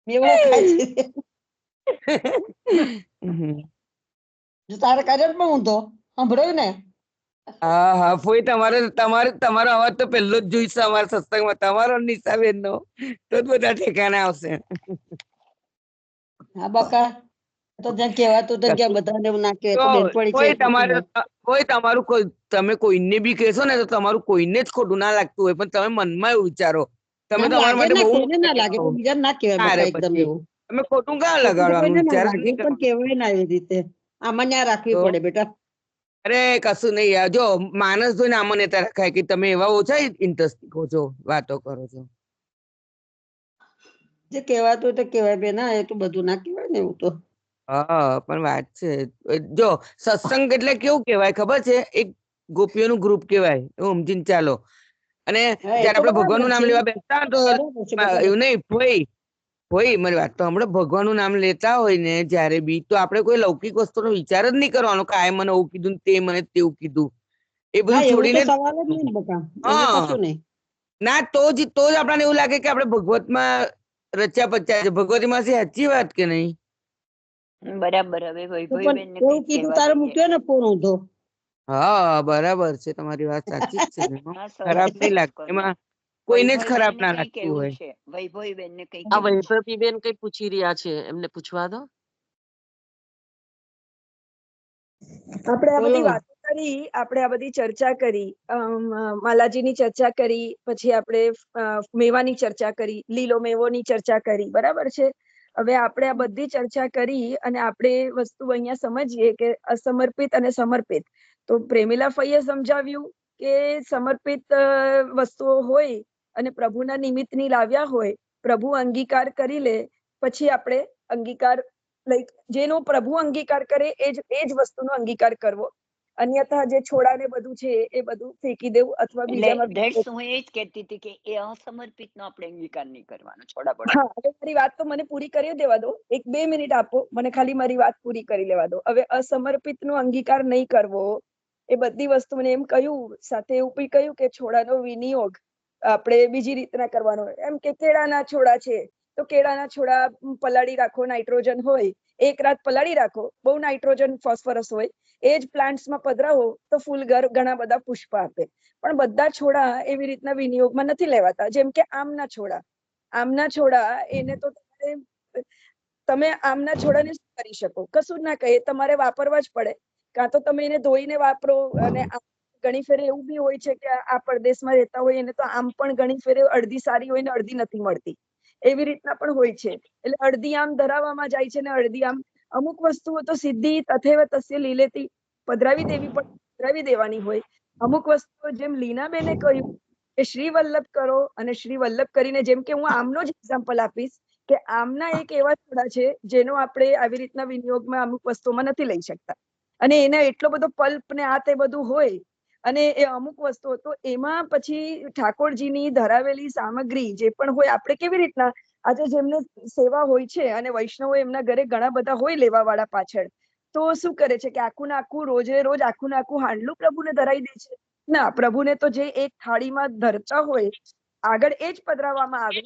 એવો ખાય છે. તારે કર્યો પણ ઊંધો સાંભળ્યું ને. હા હા ફોઈ તમારો અવાજ તો પહેલો જ જોઈશે અમારા સત્સંગમાં, તમારો નિશાબેન નો, તો જ બધા ઠેકાણે આવશે. હા બકા તો જ્યાં કહેવાતું તો ક્યાં બધાને એવું ના કહેવાય તો બેનપણી છે એટલે કોઈ તમારું તમે કોઈને બી કહેશો ને તો તમારું કોઈને જ ખોટું ના લાગતું હોય, પણ તમે મનમાં એવું વિચારો તમે ના તમારા લાગે માટે ના, બહુ કોઈને ના લાગે, કોઈ બીજાને ના કહેવાય બકા એકદમ પછી એવું. તમે ખોટું ક્યાં ખોટું તો લગાડવાનું કોઈને ના વિચાર જ લાગે નહીં પણ કરવાનો. કહેવાય ના એવી રીતે. આમાં ન્યા રાખવી તો પડે બેટા. અરે કશું નહીં યાર, જો માણસ જોઈને આમન્યતા રખાય કે તમે એવા ઓછા ઇન્ટરેસ્ટ છો, વાતો કરો છો. જે કહેવાતું હોય તો કહેવાય બેન, હા એ તો બધું ના કહેવાય ને એવું તો. હા પણ વાત છે, જો સત્સંગ એટલે કેવું કેવાય ખબર છે, એક ગોપીઓનું ગ્રુપ કેવાય, એવું સમજીને ચાલો. અને હા એ જયારે તો આપણે બરાબર ભગવાનનું નામ છે, લેવા બેસતા હોય તો બરાબર છે બકા. એવું નહીં હોય મારી વાત તો હમણાં ભગવાનનું નામ લેતા હોય ને જયારે બી, તો આપણે કોઈ લૌકિક વસ્તુનો વિચાર જ નહીં કરવાનો કે આ મને આવું કીધું તે મને તેવું કીધું, એ બધું હા એવું તો છોડીને સવાલ જ નહીં બકા, એવું હા કશું નહીં. ના તો જ આપણને એવું લાગે કે આપણે ભગવતમાં રચ્યા પચ્યા છે. ભગવતી માં સાચી વાત કે નહીં? બરાબર. હવે તો વૈભવી પણ બેન ને એવું કઈક કીધું કહેવા તારે દઈએ. મૂક્યો ને ફોન ઊંધો. હા બરાબર છે, તમારી વાત સાચી જ છે ને. હા ખરાબ સરસ નહીં વાત લાગતું, કર્યું. એમાં કોઈને જ વૈભવી બેન ખરાબ ને ના કઈ લાગતું કેવું હોય. છે, વૈભવી બેન ને કઈ આ કેવું છે. વૈભવીબેન કઈ પૂછી રહ્યા છે, એમને પૂછવા દો. આપણે આ બધી બોલો. વાતો કરી, આપણે આ બધી ચર્ચા કરી, માલાજીની ચર્ચા કરી, પછી આપણે મેવાની ચર્ચા કરી, લીલો મેવોની ચર્ચા કરી, બરાબર છે. હવે આપણે આ બધી ચર્ચા કરી અને આપણે વસ્તુ અહીંયા સમજીએ કે અસમર્પિત અને સમર્પિત. તો પ્રેમીલા ફઈએ સમજાવ્યું કે સમર્પિત વસ્તુઓ હોય અને પ્રભુના નિમિત્તની લાવ્યા હોય, પ્રભુ અંગીકાર કરી લે, પછી આપણે અંગીકાર લાઈક જેનો પ્રભુ અંગીકાર કરે એ જ વસ્તુનો અંગીકાર કરવો. અન્યથા જે છોડા ને બધું છે એ બધું ફેંકી દેવું અથવા એટલે બીજામાં. ધેટ્સ હું એ જ કહેતી હતી કે એ અસમર્પિત નો આપણે અંગીકાર નહીં કરવાનો, છોડા હા, હવે મારી વાત તો મને પૂરી કરી દેવા દો. 1-2 મિનિટ આપો મને, ખાલી મારી વાત પૂરી કરી લેવા દો. હવે અસમર્પિત નો અંગીકાર નહીં કરવો, એ બધી વસ્તુ મને એમ કહ્યું, સાથે એવું બી કહ્યું કે છોડાનો વિનિયોગ આપણે બીજી રીતના કરવાનો. એમ કે કેળાના છોડા છે તો કેળાના છોડા પલાળી રાખો, નાઇટ્રોજન હોય, 1 રાત પલાળી રાખો, બહુ નાઇટ્રોજન ફોસ્ફરસ હોય, એ જ પ્લાન્ટ્સમાં પધરાવો તો ફૂલ ઘણા બધા પુષ્પ આપે. પણ બધા છોડા એવી રીતના વિનિયોગમાં નથી લેવાતા. જેમ કે આમના છોડા એને તો તમે આમના છોડાને શું કરી શકો? કશું ના કહે, તમારે વાપરવા જ પડે. કાં તો તમે એને ધોઈને વાપરો. અને ઘણી ફેરે એવું બી હોય છે કે આ પરદેશમાં રહેતા હોય એને તો આમ પણ ઘણી ફેરે અડધી સારી હોય ને અડધી નથી મળતી, એવી રીતના પણ હોય છે. એટલે અડધી આમ ધરાવવામાં જાય છે ને અડધી આમ. અમુક વસ્તુઓ તો સીધી તથૈવ તસ્ય લીલેતી પધરાવી દેવી પણ પધરાવી દેવાની હોય. અમુક વસ્તુઓ જેમ લીનાબેને કહ્યું કે શ્રી વલ્લભ કરો, અને શ્રી વલ્લભ કરીને, જેમ કે હું આમનો જ એક્ઝામ્પલ આપીશ કે આમના એક એવા છોડા છે જેનો આપણે આવી રીતના વિનિયોગમાં અમુક વસ્તુઓમાં નથી લઈ શકતા, અને એને એટલો બધો પલ્પ ને આ તે બધું હોય, અને એ અમુક વસ્તુઓ તો એમાં પછી ઠાકોરજીની ધરાવેલી સામગ્રી જે પણ હોય, આપણે કેવી રીતના આજે જેમને સેવા હોય છે અને વૈષ્ણવો એમના ઘરે ઘણા બધા હોય લેવા વાળા પાછળ, તો શું કરે છે કે આખું ને આખું રોજે રોજ આખું ને આખું હાંડલું પ્રભુને ધરાઈ દે છે. ના, પ્રભુને તો જે એક થાળીમાં ધરતા હોય આગળ એ જ પધરાવવામાં આવે.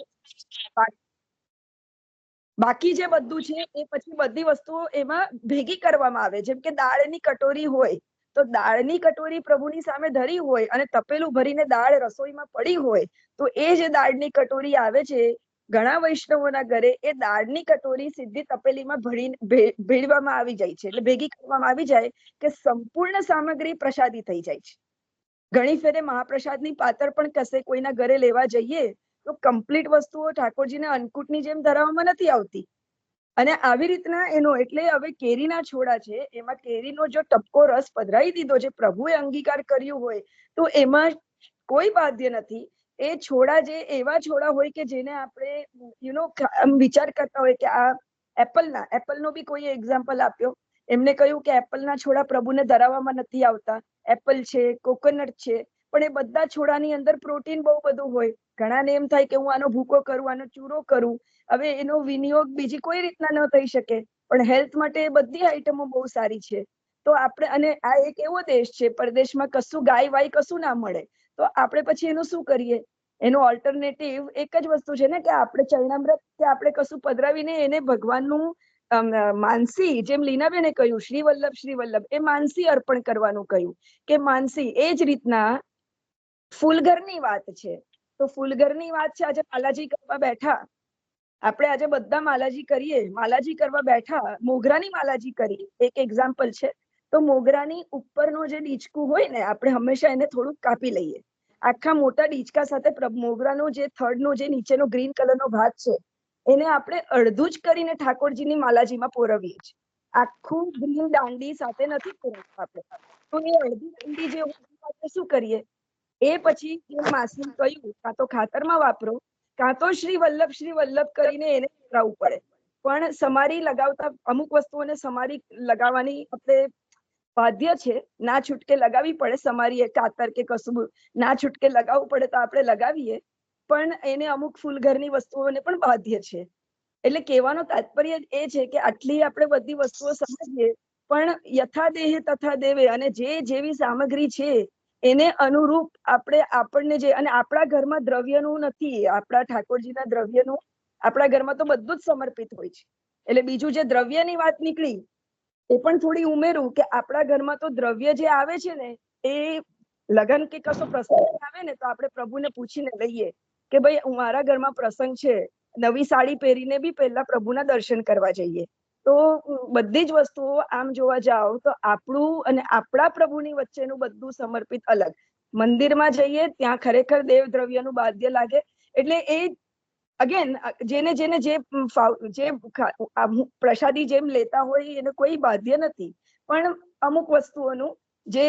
બાકી જે બધું છે એ પછી બધી વસ્તુઓ એમાં ભેગી કરવામાં આવે. જેમ કે દાળની કટોરી હોય તો દાળની કટોરી પ્રભુની સામે ધરી હોય અને તપેલું ભરીને દાળ રસોઈમાં પડી હોય, તો એ જે દાળની કટોરી આવે છે, ઘણા વૈષ્ણવોના ઘરે એ દાળની કટોરી સીધી તપેલીમાં ભેળવામાં આવી જાય છે, એટલે ભેગી કરવામાં આવી જાય કે સંપૂર્ણ સામગ્રી પ્રસાદી થઈ જાય છે. ઘણી ફેરે મહાપ્રસાદની પાતળ પણ કશે કોઈના ઘરે લેવા જઈએ તો કમ્પ્લીટ વસ્તુઓ ઠાકોરજીને અન્નકૂટની જેમ ધરાવવામાં નથી આવતી. અને આવી રીતના એનો, એટલે હવે કેરીના છોડા છે, એમાં કેરીનો જો ટપકો રસ પધરાવી દીધો છે, પ્રભુએ અંગીકાર કર્યું હોય, તો એમાં કોઈ બાધ્ય નથી. એ છોડા જે એવા છોડા હોય કે જેને આપણે વિચાર કરતા હોય કે આ એપલનો બી કોઈ એક્ઝામ્પલ આપ્યો. એમને કહ્યું કે એપલના છોડા પ્રભુને ધરાવવામાં નથી આવતા. એપલ છે, કોકોનટ છે, પણ એ બધા છોડાની અંદર પ્રોટીન બહુ બધું હોય. ઘણાને એમ થાય કે હું આનો ભૂકો કરું, આનો ચૂરો કરું. હવે એનો વિનિયોગ બીજી કોઈ રીતના ન થઈ શકે, પણ હેલ્થ માટે બધી આઈટમો બહુ સારી છે. તો આપણે, અને આ એક એવો દેશ છે પરદેશમાં કશું ગાય વાય કશું ના મળે, તો આપણે પછી એનું શું કરીએ? એનો ઓલ્ટરનેટિવ એક જ વસ્તુ છે ને કે આપણે ચરણામૃત કે આપણે કશું પધરાવીને એને ભગવાનનું માનસી, જેમ લીનાબેને કહ્યું શ્રી વલ્લભ એ માનસી અર્પણ કરવાનું કહ્યું કે માનસી. એ જ રીતના ફૂલઘરની વાત છે, તો ફૂલઘરની વાત છે. આજે માલાજી કરવા બેઠા આપણે, આજે બધા માલાજી કરીએ, માલાજી કરવા બેઠા, મોગરાની માલાજી કરી, એક એક્ઝામ્પલ છે. તો મોગરાની ઉપરનો જે ડીચકું હોય ને, આપણે હંમેશા એને થોડુંક કાપી લઈએ. આખા મોટા ડીચકા સાથે મોગરાનો જે થર્ડનો જે નીચેનો ગ્રીન કલરનો ભાગ છે એને આપણે અડધું જ કરીને ઠાકોરજીની માલાજીમાં પોરવીએ છીએ. આખું ગ્રીન દાંડી સાથે નથી પોરવતા આપણે. તો એ અડધી દાંડી જે આપણે શું કરીએ, એ પછી જે માસી કહ્યું, કાં તો ખાતરમાં વાપરો, કાં તો શ્રી વલ્લભ કરીને એને લગાવવું પડે. પણ સમારી લગાવતા અમુક વસ્તુઓને સમારી લગાવવાની આપણે બાધ્ય છે, ના છૂટકે લગાવવી પડે. સમારી કાતર કે કશું ના છૂટકે લગાવવું પડે તો આપણે લગાવીએ, પણ એને અમુક ફૂલઘરની વસ્તુઓને પણ બાધ્ય છે. એટલે કહેવાનો તાત્પર્ય એ છે કે આટલી આપણે બધી વસ્તુઓ સમજીએ, પણ યથા દેહે તથા દેવે, અને જે જેવી સામગ્રી છે એને અનુરૂપ આપણે આપણને જે, અને આપણા ઘરમાં દ્રવ્યનું નથી, આપણા ઠાકોરજીના દ્રવ્યનું આપણા ઘરમાં તો બધું જ સમર્પિત હોય છે. એટલે બીજું જે દ્રવ્યની વાત નીકળી એ પણ થોડી ઉમેરું કે આપણા ઘરમાં તો દ્રવ્ય જે આવે છે ને, એ લગન કે કશો પ્રસંગ આવે ને તો આપણે પ્રભુને પૂછીને લઈએ કે ભાઈ મારા ઘરમાં પ્રસંગ છે, નવી સાડી પહેરીને બી પહેલા પ્રભુના દર્શન કરવા જઈએ. તો બધી જ વસ્તુઓ આમ જોવા જાઓ તો આપણું અને આપણા પ્રભુની વચ્ચેનું બધું સમર્પિત અલગ. મંદિરમાં જઈએ ત્યાં ખરેખર દેવ દ્રવ્યનું બાધ્ય લાગે. એટલે એ અગેન જેને જેને જે પ્રસાદી જેમ લેતા હોય એને કોઈ બાધ્ય નથી, પણ અમુક વસ્તુઓનું જે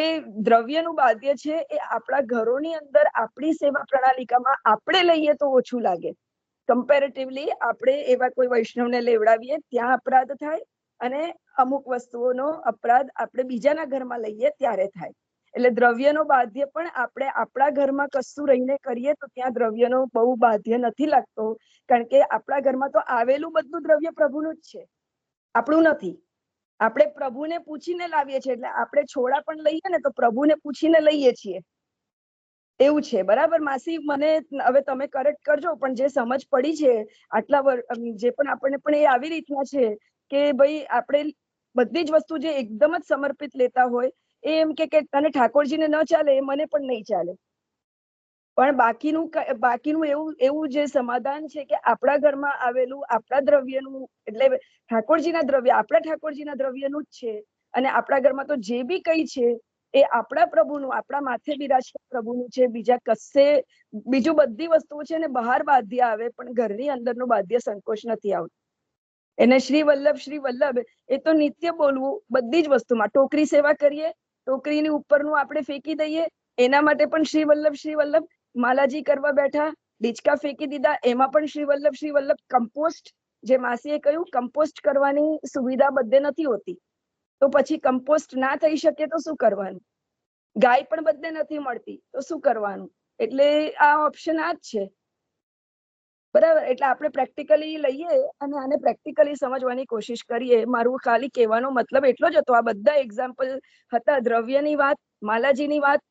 દ્રવ્યનું બાધ્ય છે એ આપણા ઘરોની અંદર આપણી સેવા પ્રણાલિકામાં આપણે લઈએ તો ઓછું લાગે. કમ્પેરેટિવલી આપણે એવા કોઈ વૈષ્ણવને લેવડાવીએ ત્યાં અપરાધ થાય, અને અમુક વસ્તુઓનો અપરાધ આપણે બીજાના ઘરમાં લઈએ ત્યારે થાય. એટલે દ્રવ્યનો બાધ્ય પણ આપણે આપણા ઘરમાં કશું રહીને કરીએ તો ત્યાં દ્રવ્યનો બહુ બાધ્ય નથી લાગતો, કારણ કે આપણા ઘરમાં તો આવેલું બધું દ્રવ્ય પ્રભુનું જ છે, આપણું નથી. આપણે પ્રભુને પૂછીને લાવીએ છીએ, એટલે આપણે છોડા પણ લઈએ ને તો પ્રભુને પૂછીને લઈએ છીએ. એવું છે, બરાબર માસી? મને હવે તમે કરેક્ટ કરજો, પણ જે સમજ પડી છે આટલા જે પણ આપણને પણ એ આવી રીતના છે કે ભાઈ આપણે બધી જ વસ્તુ જે એકદમ જ સમર્પિત લેતા હોય એ એમ કે તને ઠાકોરજીને ન ચાલે એ મને પણ નહીં ચાલે, પણ બાકીનું એવું જે સમાધાન છે કે આપણા ઘરમાં આવેલું આપણા દ્રવ્યનું, એટલે ઠાકોરજીના દ્રવ્ય આપણા ઠાકોરજીના દ્રવ્યનું જ છે, અને આપણા ઘરમાં તો જે બી કઈ છે એ આપણા પ્રભુનું, આપણા માથે બિરાજતા પ્રભુનું છે. બીજા કશે બીજું બધી વસ્તુઓ છે ને બહાર બાધ્ય આવે, પણ ઘરની અંદરનું બાધ્ય સંકોચ નથી આવતું. એને શ્રી વલ્લભ એ તો નિત્ય બોલવું બધી જ વસ્તુમાં. ટોકરી સેવા કરીએ, ટોકરીની ઉપરનું આપણે ફેંકી દઈએ, એના માટે પણ શ્રી વલ્લભ. માલાજી કરવા બેઠા, ડીચકા ફેંકી દીધા, એમાં પણ શ્રી વલ્લભ. કમ્પોસ્ટ, જે માસીએ કહ્યું કમ્પોસ્ટ કરવાની સુવિધા બધે નથી હોતી, તો પછી કમ્પોસ્ટ ના થઈ શકે તો શું કરવાનું? ગાય પણ બધે નથી મળતી તો શું કરવાનું? એટલે આ ઓપ્શન આ જ છે, બરાબર? એટલે આપણે પ્રેક્ટિકલી લઈએ અને આને પ્રેક્ટિકલી સમજવાની કોશિશ કરીએ. મારું ખાલી કહેવાનો મતલબ એટલો જ હતો. આ બધા એક્ઝામ્પલ હતા, દ્રવ્યની વાત, માલાજીની વાત,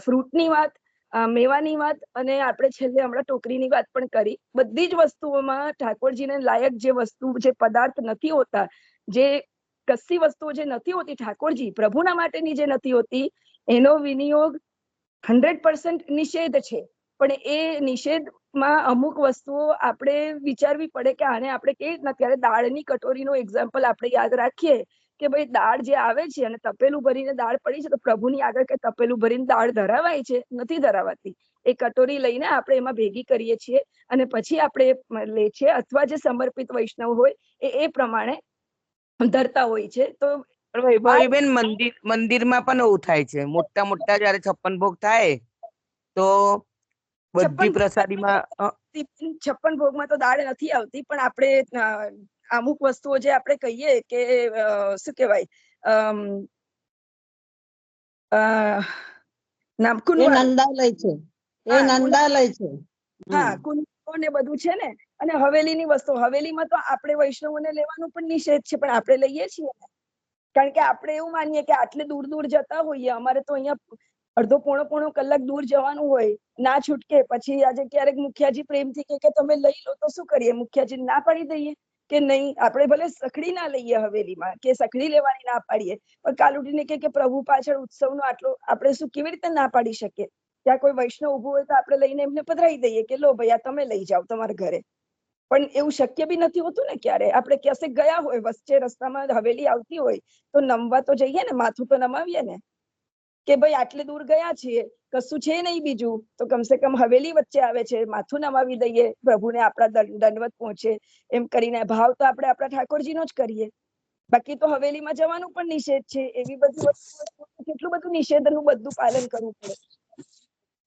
ફ્રૂટની વાત, મેવાની વાત, અને આપણે છેલ્લે હમણાં ટોકરીની વાત પણ કરી. બધી જ વસ્તુઓમાં ઠાકોરજીને લાયક જે વસ્તુ, જે પદાર્થ નથી હોતા, જે કશી વસ્તુઓ જે નથી હોતી ઠાકોરજી પ્રભુના માટેની જે નથી હોતી, એનો વિનિયોગ 100% નિષેધ છે. પણ એ નિષેધમાં અમુક વસ્તુઓ આપણે વિચારવી પડે કે આને આપણે કેવી રીતના, ત્યારે દાળની કટોરીનો એક્ઝામ્પલ આપણે યાદ રાખીએ કે ભાઈ દાળ જે આવે છે અને તપેલું ભરીને દાળ પડી છે, તો પ્રભુની આગળ કે તપેલું ભરીને દાળ ધરાવાય છે? નથી ધરાવાતી. એ કટોરી લઈને આપણે એમાં ભેગી કરીએ છીએ અને પછી આપણે લે છે, અથવા જે સમર્પિત વૈષ્ણવ હોય એ પ્રમાણે ધરતા હોય છે. તો વૈભવીબેન, મંદિરમાં પણ એવું થાય છે. મોટા મોટા જયારે 56 ભોગ થાય તો બધી પ્રસાદીમાં 56 ભોગમાં તો દાળ નથી આવતી, પણ આપણે અમુક વસ્તુઓ જે આપણે કહીએ કે શું કહેવાય, નંદાલય છે, એ નંદાલય છે. હા, કુંડો ને બધું છે ને. અને હવેલીની વસ્તુ, હવેલીમાં તો આપણે વૈષ્ણવોને લેવાનું પણ નિષેધ છે, પણ આપણે લઈએ છીએ ને, કારણ કે આપણે એવું માનીએ કે આટલે દૂર દૂર જતા હોઈએ, અમારે તો અહીંયા અડધો પોણો કલાક દૂર જવાનું હોય, ના છૂટકે. પછી આજે ક્યારેક મુખિયાજી પ્રેમથી કે તમે લઈ લો તો શું કરીએ? મુખિયાજી ના પાડી દઈએ? કે નહીં આપણે ભલે સખડી ના લઈએ હવેલીમાં કે સખડી લેવાની ના પાડીએ, પણ કાલ ઉઠીને કે પ્રભુ પાછળ ઉત્સવનો આટલો આપણે શું કેવી રીતે ના પાડી શકીએ? ત્યાં કોઈ વૈષ્ણવ ઉભું હોય તો આપણે લઈને એમને પધરાવી દઈએ કે લો ભાઈ આ તમે લઈ જાઓ તમારા ઘરે. પણ એવું શક્ય બી નથી હોતું ને. ક્યારે આપણે ક્યાંસે ગયા હોય, વચ્ચે રસ્તામાં હવેલી આવતી હોય તો નમવા તો જઈએ ને, માથું તો નમાવીએ ને કે ભાઈ આટલે દૂર ગયા છીએ, કશું છે નહીં બીજું તો કમસે કમ હવેલી વચ્ચે આવે છે, માથું નમાવી દઈએ, પ્રભુને આપણા દંડવત પહોંચે એમ કરીને ભાવ તો આપણે આપણા ઠાકોરજીનો જ કરીએ. બાકી તો હવેલીમાં જવાનું પણ નિષેધ છે. એવી બધી વસ્તુ કેટલું બધું નિષેધનું બધું પાલન કરવું પડે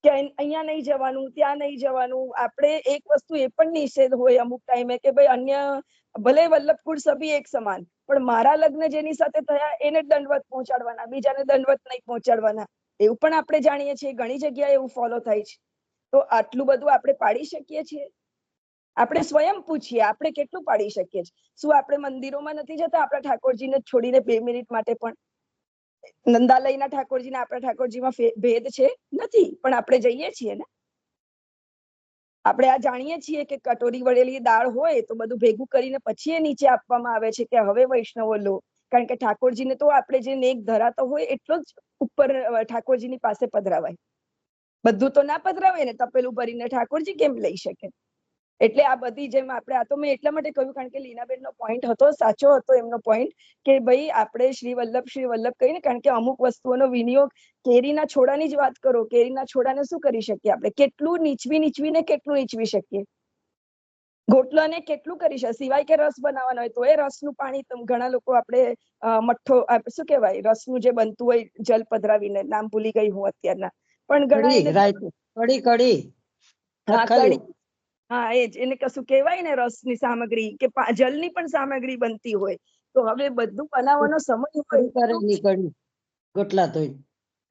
કે અહીંયા નહીં જવાનું, ત્યાં નહીં જવાનું. આપણે એક વસ્તુ એ પણ નિષેધ હોય અમુક ટાઈમે કે ભાઈ અન્ય ભલે વલ્લભકુળ સભી એક સમાન, પણ મારા લગ્ન જેની સાથે થયા એને દંડવત પહોંચાડવાના, બીજાને દંડવત નહીં પહોંચાડવાના. એવું પણ આપણે જાણીએ છીએ, ઘણી જગ્યાએ એવું ફોલો થાય છે. તો આટલું બધું આપણે પાડી શકીએ છીએ? આપણે સ્વયં પૂછીએ, આપણે કેટલું પાડી શકીએ છીએ? શું આપણે મંદિરોમાં નથી જતા આપણા ઠાકોરજીને છોડીને 2 મિનિટ માટે પણ? નંદાલયના ઠાકોરજીને આપણા ઠાકોરજીમાં ભેદ છે? નથી, પણ આપણે જઈએ છીએ ને. આપણે આ જાણીએ છીએ કે કટોરી વળેલી દાળ હોય તો બધું ભેગું કરીને પછી એ નીચે આપવામાં આવે છે કે હવે વૈષ્ણવો લો. કારણ કે ઠાકોરજીને તો આપણે જે નેક ધરાતો હોય એટલો જ ઉપર ઠાકોરજીની પાસે પધરાવાય. બધું તો ના પધરાવાય ને, તપેલું ભરીને ઠાકોરજી કેમ લઈ શકે? એટલે આ બધી જેમ આપણે આ તો મેં એટલા માટે કહ્યું કારણ કે લીનાબેનનો પોઈન્ટ હતો, સાચો હતો એમનો પોઈન્ટ કે ભાઈ આપણે શ્રી વલ્લભ કહીને, કારણ કે અમુક વસ્તુઓનો વિનિયોગ, કેરીના છોડાની જ વાત કરો, કેરીના છોડાને શું કરી શકીએ આપણે? કેટલું નીચવીને કેટલું નીચવી શકીએ? ગોટલાને કેટલું કરી શકીએ? સિવાય કે રસ બનાવવાનો હોય તો એ રસનું પાણી ઘણા લોકો આપણે મઠ્ઠો શું કહેવાય રસનું જે બનતું હોય જલ પધરાવીને, નામ ભૂલી ગઈ હું અત્યારના, પણ ઘણા હા એ જ એને કશું કહેવાય ને રસની સામગ્રી કે જલની પણ સામગ્રી બનતી હોય. તો હવે બધું બનાવવાનો સમય હોય ગોટલા તો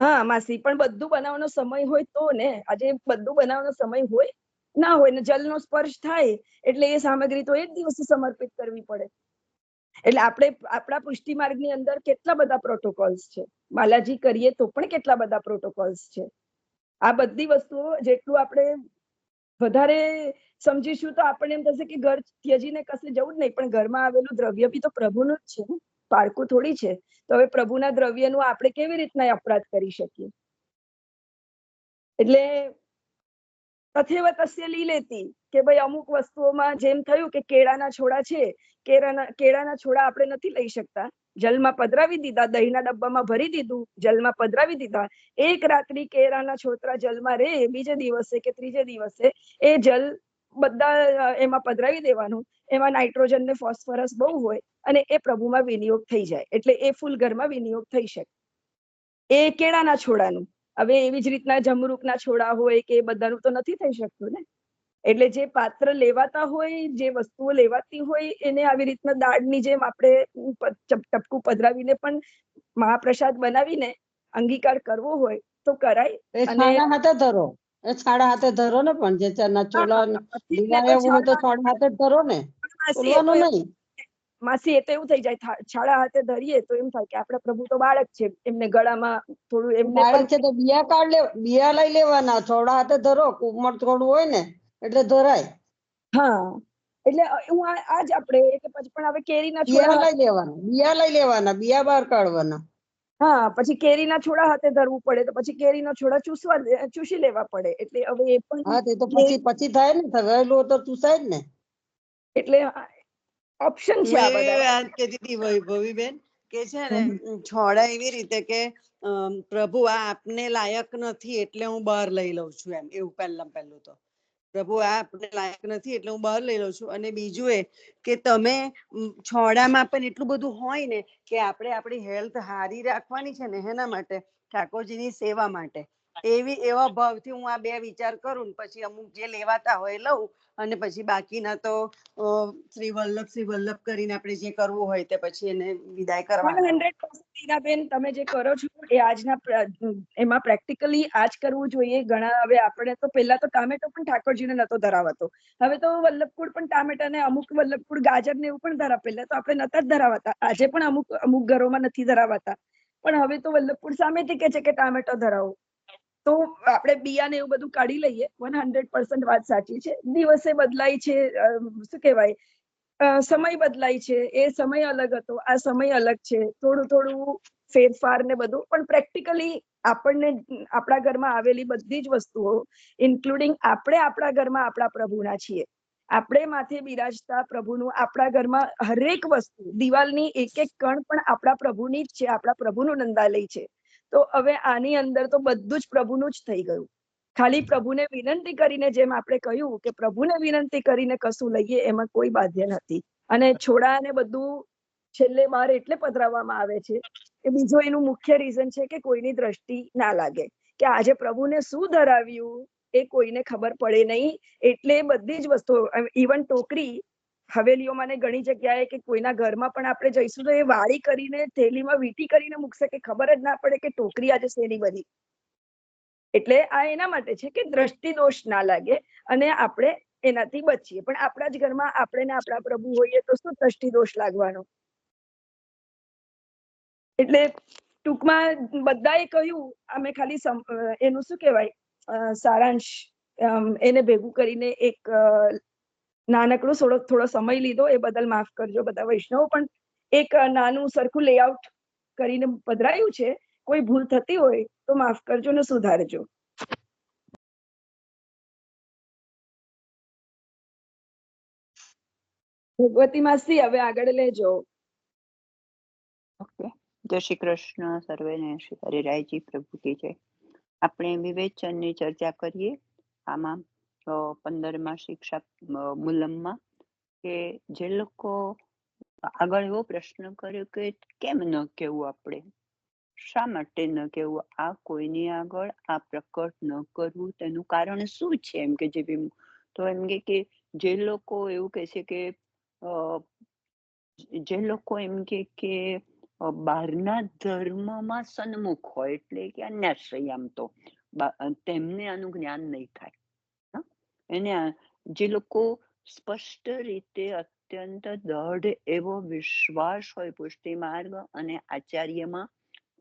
હા માસી, પણ બધું બનાવવાનો સમય હોય તો ને. આજે બધું બનાવવાનો સમય હોય ના હોય ને જલનો સ્પર્શ થાય એટલે એ સામગ્રી તો એ જ દિવસે સમર્પિત કરવી પડે. એટલે આપણે આપણા પુષ્ટિ માર્ગની અંદર કેટલા બધા પ્રોટોકોલ્સ છે. બાલાજી કરીએ તો પણ કેટલા બધા પ્રોટોકોલ્સ છે. આ બધી વસ્તુઓ જેટલું આપણે વધારે સમજીશું તો આપણને એમ થશે કે ઘર ત્યજીને કશે જવું જ નહીં, પણ ઘરમાં આવેલું દ્રવ્ય બી તો પ્રભુનું જ છે ને, પારકું થોડી છે. તો હવે પ્રભુના દ્રવ્યનું આપણે કેવી રીતના અપરાધ કરી શકીએ? એટલે તથેવ તસ્ય લીલેતી કે ભાઈ અમુક વસ્તુઓમાં જેમ થયું કે કેળાના છોડા છે, કેળાના છોડા આપણે નથી લઈ શકતા, જલમાં પધરાવી દીધા, દહીંના ડબ્બામાં ભરી દીધું, જલમાં પધરાવી દીધા. એક રાત્રિ કેળાના છોતરા જલમાં રહે, બીજે દિવસે કે ત્રીજે દિવસે એ જલ બધા એમાં પધરાવી દેવાનું. એમાં નાઇટ્રોજન ને ફોસ્ફરસ બહુ હોય અને એ પ્રભુમાં વિનિયોગ થઈ જાય, એટલે એ ફૂલ ઘરમાં વિનિયોગ થઈ શકે. એ કેળાના છોડાનું. હવે એવી જ રીતના જમરૂકના છોડા હોય કે બધાનું તો નથી થઈ શકતું ને. એટલે જે પાત્ર લેવાતા હોય, જે વસ્તુઓ લેવાતી હોય એને આવી રીતના દાળની જેમ આપણે ટપકું પધરાવીને પણ મહાપ્રસાદ બનાવીને અંગીકાર કરવો હોય તો કરાય. છાડા હાથે ધરો, એ છાડા હાથે ધરો ને, પણ જે ચોલા લીલા એવું હોય તો છાડા હાથે જ ધરો ને, બોલવાનું નહીં. માસી એ તો એવું થઈ જાય, છાડા હાથે ધરીએ તો એમ થાય કે આપણા પ્રભુ તો બાળક છે, એમને ગળામાં થોડું એમને બાળક છે તો બિયા લઈ લેવાના, છોડા હાથે ધરો, કુમળ થોડું હોય ને એટલે ધરાય. હા એટલે હું આજ આપણે પછી પણ હવે કેરીના છોડા લઈ લેવાના, બિયા બહાર કાઢવાના. હા પછી કેરીના છોડા હાથે ધરવું પડે તો પછી કેરીના છોડા ચૂસી લેવા પડે. એટલે હવે એ પણ હા તે તો પછી થાય ને, ધરેલું તો ચૂસાય જ ને. એટલે ઓપ્શન છે આ બધા. વાત કહેતી હતી વૈભવીબેન કે છે ને છોડા એવી રીતે કે પ્રભુ આ આપને લાયક નથી એટલે હું બહાર લઈ લઉં છું, એમ એવું પહેલું તો પ્રભુ આ આપને લાયક નથી એટલે હું બહાર લઈ લઉં છું. અને બીજું એ કે તમે છોડામાં પણ એટલું બધું હોય ને કે આપણે આપણી હેલ્થ હારી રાખવાની છે ને, એના માટે ઠાકોરજીની સેવા માટે એવા ભાવથી હું આ બે વિચાર કરું ને પછી અમુક જે લેવાતા હોય લઉં અને પછી બાકીના તો શ્રી વલ્લભ કરીને આપણે જે કરવું હોય તે પછી એને વિદાય કરવાના. 100% હીરાબેન તમે જે કરો છો એ આજના એમાં પ્રેક્ટિકલી આજ કરવું જોઈએ. ઘણા હવે આપણે તો પહેલા તો ટામેટો પણ ઠાકોરજીને નતો ધરાવતો, હવે તો વલ્લભકુળ પણ ટામેટા ને અમુક વલ્લભકુળ ગાજર ને એવું પણ ધરાવ. પહેલા તો આપણે નતા જ ધરાવતા, આજે પણ અમુક ઘરોમાં નથી ધરાવતા, પણ હવે તો વલ્લભકુળ સામેથી કે છે કે ટામેટો ધરાવો. તો આપણે બિયાને એવું બધું કાઢી લઈએ. 100% વાત સાચી છે. દિવસે બદલાય છે, શું કહેવાય સમય બદલાય છે, એ સમય અલગ હતો, આ સમય અલગ છે, થોડું થોડું ફેરફાર ને બધું, પણ પ્રેક્ટિકલી આપણને આપણા ઘરમાં આવેલી બધી જ વસ્તુઓ ઇન્ક્લુડિંગ આપણે આપણા ઘરમાં આપણા પ્રભુના છીએ. આપણે માથે બિરાજતા પ્રભુનું આપણા ઘરમાં હરેક વસ્તુ, દિવાલની એક એક કણ પણ આપણા પ્રભુની જ છે, આપણા પ્રભુનું નંદાલય છે. તો હવે આની અંદર તો બધું જ પ્રભુનું જ થઈ ગયું. ખાલી પ્રભુને વિનંતી કરીને, જેમ આપણે કહ્યું કે પ્રભુને વિનંતી કરીને કશું લઈએ એમાં કોઈ બાધ્ય નથી. અને છોડાને બધું છેલ્લે બહાર એટલે પધરાવવામાં આવે છે કે બીજો એનું મુખ્ય રીઝન છે કે કોઈની દ્રષ્ટિ ના લાગે, કે આજે પ્રભુને શું ધરાવ્યું એ કોઈને ખબર પડે નહીં. એટલે બધી જ વસ્તુઓ, ઇવન ટોકરી હવેલીઓમાં ને ઘણી જગ્યાએ કે કોઈના ઘરમાં પણ આપણે જઈશું તો એ વાળી કરીને થેલીમાં વીંટી કરીને મૂકશે કે ખબર જ ના પડે કે ટોકરી આજે શેની બની. એટલે આ એના માટે છે કે દ્રષ્ટિ દોષ ના લાગે અને આપણે એનાથી બચીએ. પણ આપણા જ ઘરમાં આપણે ને આપણા પ્રભુ હોઈએ તો શું દ્રષ્ટિ દોષ લાગવાનો? એટલે ટૂંકમાં બધાએ કહ્યું, અમે ખાલી એનું શું કહેવાય સારાંશ એને ભેગું કરીને એક નાનકડું થોડો સમય લીધો, એ બદલ માફ કરજો બધા વૈષ્ણવ. પણ એક નાનું સરખું લેઆઉટ કરીને પધરાયું છે. કોઈ ભૂલ થતી હોય તો માફ કરજો ને સુધારજો. ભગવતી માસી હવે આગળ લેજો. ઓકે, જય શ્રી કૃષ્ણ સર્વેને. શ્રી હરિરાયજી પ્રભુ કી જય. આપણે વિવેચનની ચર્ચા કરીએ આમાં 15મા શિક્ષા મૂલમમાં, કે જે લોકો આગળ એવો પ્રશ્ન કર્યો કે કેમ ન કેવું, આપણે શા માટે ન કેવું, આ કોઈની આગળ આ પ્રકટ ન કરવું, તેનું કારણ શું છે? એમ કે જે તો એમ કે જે લોકો એવું કહે છે કે જે લોકો એમ કે બહારના ધર્મમાં સન્મુખ હોય, એટલે કે અન્યાશ્રય, આમ તો તેમને આનું જ્ઞાન નહીં થાય. એને જે લોકો સ્પષ્ટ રીતે અત્યંત દૃઢ એવો વિશ્વાસ હોય પુષ્ટિ માર્ગ અને આચાર્યમાં,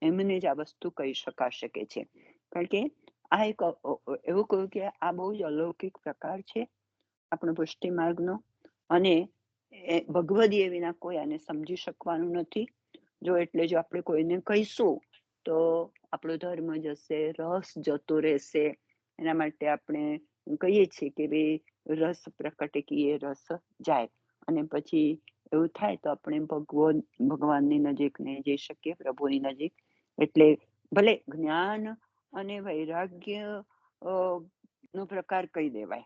એમને જ આ વસ્તુ કહી શકાશે કે છે. કારણ કે આ એક એવું કહ્યું કે આ બહુ જ અલૌકિક પ્રકાર છે આપણો પુષ્ટિ માર્ગનો, અને ભગવદીય વિના કોઈ આને સમજી શકવાનું નથી. જો એટલે જો આપણે કોઈને કહીશું તો આપણો ધર્મ જશે, રસ જતો રહેશે. એના માટે આપણે કહીએ છીએ કે ભાઈ રસ પ્રકટ કીએ રસ જાય, અને પછી એવું થાય તો આપણે ભગવાનની નજીક નહીં જઈ શકીએ, પ્રભુની નજીક. એટલે ભલે જ્ઞાન અને વૈરાગ્ય નો પ્રકાર કહી દેવાય,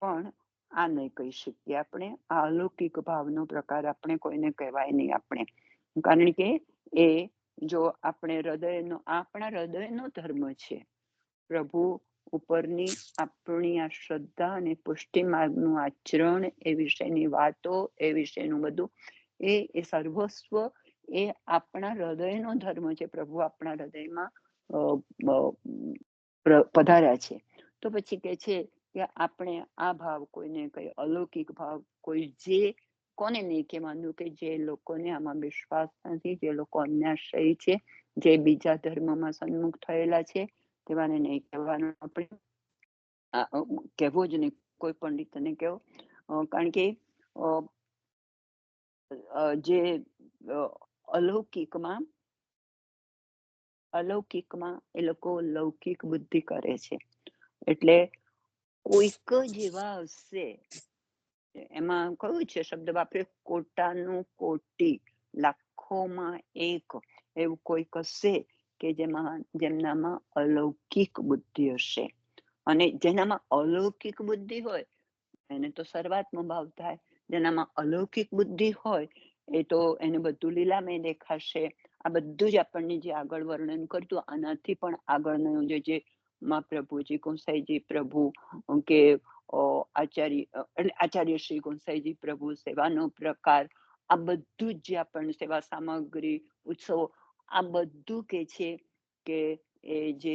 પણ આ નહીં કહી શકીએ આપણે. આ અલૌકિક ભાવનો પ્રકાર આપણે કોઈને કહેવાય નહીં આપણે, કારણ કે એ જો આપણે હૃદયનો, આપણા હૃદયનો ધર્મ છે. પ્રભુ ઉપરની આપણી આ શ્રદ્ધા અને પુષ્ટિ માર્ગનું આચરણ, એ વિશેની વાતો, એ વિશેનું બધું, એ સર્વસ્વ એ આપણા હૃદયનો ધર્મ છે. પ્રભુ આપણા હૃદયમાં પધાર્યા છે. તો પછી કે છે કે આપણે આ ભાવ કોઈને કઈ અલૌકિક ભાવ, કોઈ જે કોને નહીં કહેવાનું, કે જે લોકોને આમાં વિશ્વાસ નથી, જે લોકો અન્યાશ્રય છે, જે બીજા ધર્મમાં સન્મુખ થયેલા છે, તેવાને નહીં કહેવાનું. આપણે કહેવું જ નહીં, કોઈ પંડિતને કહેવો. કારણ કે જે અલૌકિકમાં એ લોકો લૌકિક બુદ્ધિ કરે છે. એટલે કોઈક જેવા હશે, એમાં કયું છે શબ્દ વાપરે, કોટાનું કોટી, લાખોમાં એક એવું કોઈક હશે કે જેમનામાં અલૌકિક બુદ્ધિ હશે. અને જેનામાં અલૌકિક બુદ્ધિ હોય એને તો સર્વાત્મ ભાવ થાય. જેનામાં અલૌકિક બુદ્ધિ હોય એ તો એને બધું લીલામય દેખાશે. આ બધું જ આપણને જે આગળ વર્ણન કરતું, આનાથી પણ આગળનું જે મહાપ્રભુજી ગોસાઈજી પ્રભુ કે આચાર્ય શ્રી ગોસાઈજી પ્રભુ, સેવાનો પ્રકાર, આ બધું જ જે આપણને સેવા સામગ્રી, ઉત્સવો, આ બધું કે છે કે એ જે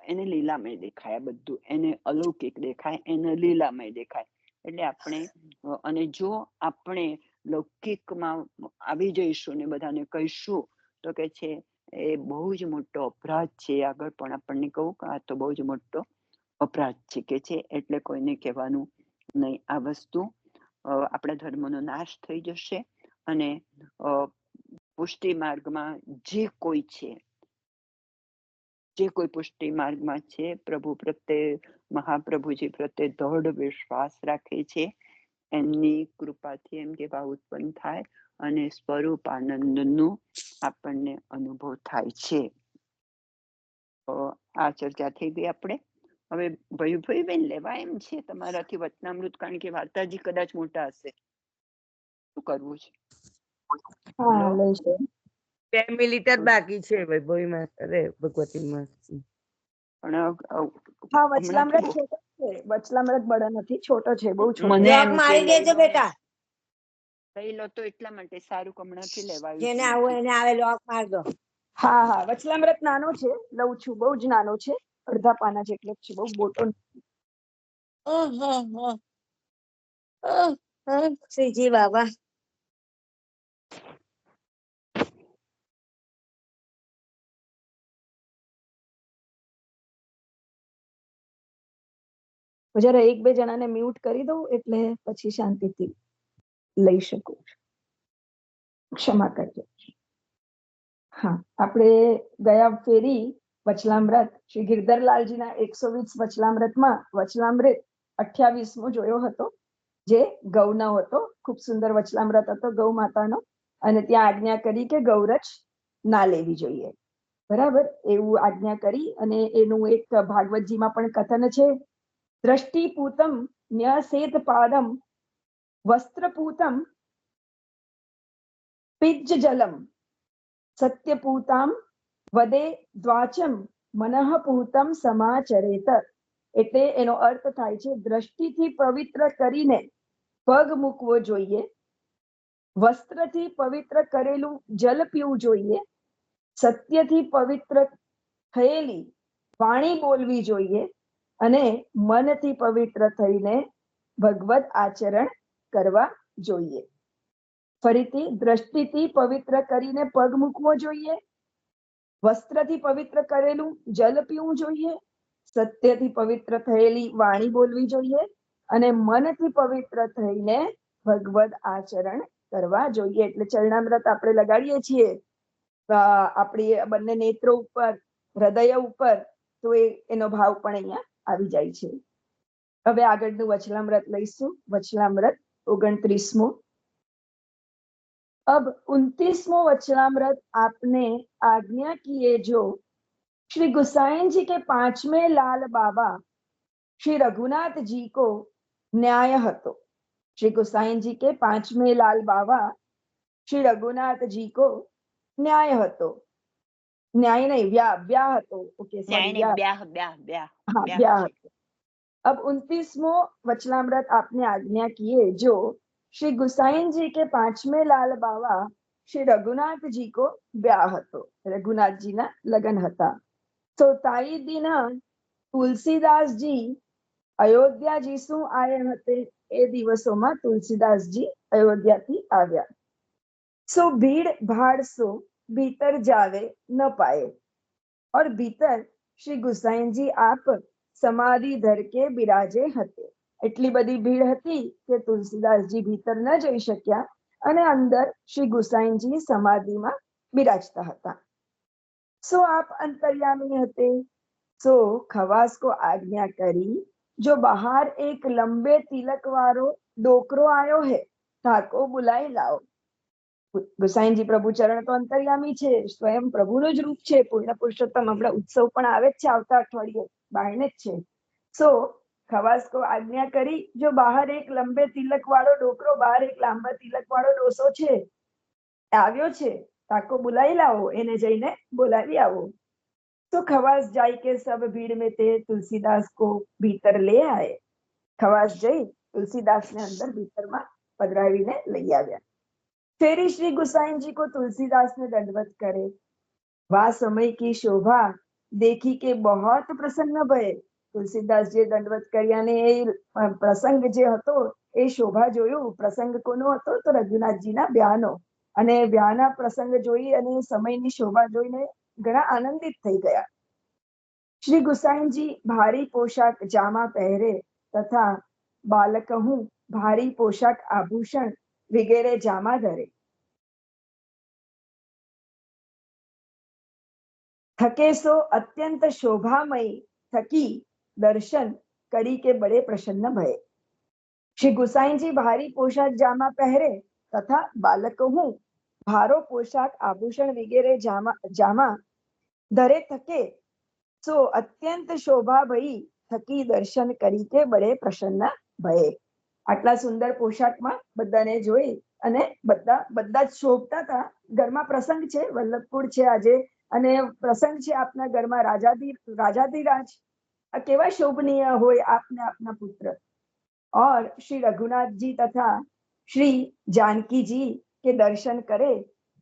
એને લીલામય દેખાય, આ બધું એને અલૌકિક દેખાય, એને લીલામય દેખાય. એટલે આપણે, અને જો આપણે લૌકિકમાં આવી જઈશું ને બધાને કહીશું તો કે છે એ બહુ જ મોટો અપરાધ છે. આગળ પણ આપણને કહું કે આ તો બહુ જ મોટો અપરાધ છે કે છે. એટલે કોઈને કહેવાનું નહીં આ વસ્તુ. આપણા ધર્મનો નાશ થઈ જશે અને પુષ્ટિ માર્ગમાં જે કોઈ પુષ્ટિ માર્ગમાં છે, પ્રભુ પ્રત્યે, મહાપ્રભુજી પ્રત્યે દૃઢ વિશ્વાસ રાખે છે, એમની કૃપાથી એમ કે ભાવ ઉત્પન્ન થાય અને સ્વરૂપ આનંદનો આપણને અનુભવ થાય છે. આ ચર્ચા થઈ ગઈ. આપણે હવે ભયુભાઈ બેન લેવા એમ છે તમારાથી વચનામૃત, કારણ કે વાર્તાજી કદાચ મોટા હશે. શું કરવું છે? હા, લઈશું. 2 મિનિટ જ બાકી છે ભગવતી માસી. હા, વચલામૃત છોટો છે, વચલામૃત બड़ा નથી, છોટો છે, બહુ છોટો. મને લોક મારી દેજો બેટા, લઈ લો તો એટલા માટે સારું, હમણાંથી લેવાયું જેને આવું એને આવે લોક માર દો. હા હા, વચલામૃત નાનો છે, લઉં છું, બહુ જ નાનો છે, અડધા પાના જેટલો જ છે, બહુ મોટો નથી. શ્રીજી બાબા, જરા 1-2 જણાને મ્યુટ કરી દઉં એટલે પછી શાંતિથી લઈ શકું. ક્ષમા કરજો. હા, આપણે ગયા ફેરી વચલામૃત શ્રી ગિરધરલાલજીના 120 વચલામૃતમાં વચલામૃત 28મો જોયો હતો, જે ગૌનો હતો. ખૂબ સુંદર વચલામૃત હતો ગૌ માતાનો, અને ત્યાં આજ્ઞા કરી કે ગૌરક્ષ ના લેવી જોઈએ. બરાબર, એવું આજ્ઞા કરી. અને એનું એક ભાગવતજીમાં પણ કથન છે, દ્રષ્ટિપૂતમ ન્યસેત પાદમ વસ્ત્રપૂતમ પિજ્જ જલમ સત્યપૂતામ વદે દ્વાચમ મનઃપૂતમ સમાચરેત. એટલે એનો અર્થ થાય છે, દ્રષ્ટિથી પવિત્ર કરીને પગ મૂકવો જોઈએ, વસ્ત્રથી પવિત્ર કરેલું જલ પીવું જોઈએ, સત્યથી પવિત્ર થયેલી વાણી બોલવી જોઈએ, અને મનથી પવિત્ર થઈને ભગવદ આચરણ કરવા જોઈએ. ફરીથી, દ્રષ્ટિથી પવિત્ર કરીને પગ મૂકવો જોઈએ, વસ્ત્રથી પવિત્ર કરેલું જલ પીવું જોઈએ, સત્યથી પવિત્ર થયેલી વાણી બોલવી જોઈએ, અને મનથી પવિત્ર થઈને ભગવદ આચરણ કરવા જોઈએ. એટલે ચરણામૃત આપણે લગાડીએ છીએ આપણી બંને નેત્રો ઉપર, હૃદય ઉપર, તો એનો ભાવ પણ અહીંયા આવી જાય છે. હવે આગળનું વચલામૃત લઈશું. વચલામૃત 29મો. अब 29वां वचनामृत आपने आज्ञा किए जो श्री गुसाइन जी के 5वें लाल बाबा श्री रघुनाथ जी को न्याय हतो. श्री गुसाइन जी के 5वें लाल बाबा श्री रघुनाथ जी को न्याय हतो. न्याय नहीं, ब्याह हतो. ओके, सॉरी, ब्याह हतो. अब 29वां वचनामृत आपने आज्ञा किए जो श्री गुसाइन जी के 5वें लाल बाबा श्री रघुनाथ जी को ब्याह हतो. रघुनाथ जी ना लग्न हता. तो ताई दिना तुलसीदासजी અયોધ્યાજી શું આયા હતે? એ દિવસોમાં તુલસીદાસજી અયોધ્યાથી આવ્યા. सो भीड़ भाड़ सो भीतर जावे न पाए, और भीतर श्री गुसाइन जी आप समाधि धर के बिराजे हते. એટલી બધી ભીડ હતી કે તુલસીદાસજી ભીતર ન જઈ શક્યા, અને અંદર શ્રી ગુસાઈનજી સમાધિમાં બિરાજતા હતા. सो आप अंतर्यामी हते. सो खवास को आज्ञा करी, जो बाहर एक लंबे तिलक वारो डोकरो आयो है, ताको बुलाई लाओ. ગુસાઈનજી પ્રભુ ચરણ તો અંતર્યામી છે, સ્વયં પ્રભુનું જ રૂપ છે, પૂર્ણ પુરુષોત્તમ. હમણાં ઉત્સવ પણ આવે જ છે આવતા અઠવાડિયે, બારણે જ છે. સો ખવાસ કો આજ્ઞા કરી, જો બહાર એક લંબે તિલક વાળો ડોકરો, બહાર એક લાંબા તિલક વાળો ડોસો છે, આવ્યો છે, તાકો બોલાવી લાવો, એને જઈને બોલાવી આવો. तो खवास जाई के सब भीड़ में थे तुलसीदास को भीतर ले आए. खवास जई तुलसीदास ने अंदर भीतर में पधरावीने लई आव्या. फेरी श्री गुसाइन जी को तुलसीदास ने दंडवत करे. वह समय की शोभा देखी के बहुत प्रसन्न भये. तुलसीदास जी दंडवत कर्या ने ए प्रसंग जे हतो ए शोभा जोयो. प्रसंग कोनो हतो? तो रघुनाथजीना ब्याहनो. અને ब्याहना प्रसंग જોઈ અને સમયની શોભા જોઈને ઘણા આનંદિત થઈ ગયા. શ્રી ગુસાઈનજી ભારી પોશાક જામા પહેરે તથા બાલકહું ભારી પોશાક આભૂષણ વગેરે જામા ધરે, થકે સો અત્યંત શોભામય થકી દર્શન કરી કે બડે પ્રસન્ન ભય। શ્રી ગુસાઈજી ભારી પોશાક જામા પહેરે તથા બાલક હું ભારો પોશાક આભૂષણ વગેરે જામા ધરે થકે સો અત્યંત શોભા ભઈ થકી દર્શન કરી કે બડે પ્રસન્ન ભયે। આટલા સુંદર પોશાકમાં બધાને જોઈ અને બધા જ શોભતા હતા। ઘરમાં પ્રસંગ છે, વલ્લભપુર છે આજે, અને પ્રસંગ છે આપના ઘરમાં રાજાધિરાજ, આ કેવા શોભનીય હોય આપને આપના પુત્ર। और श्री रघुनाथ जी तथा श्री जानकी जी के दर्शन करे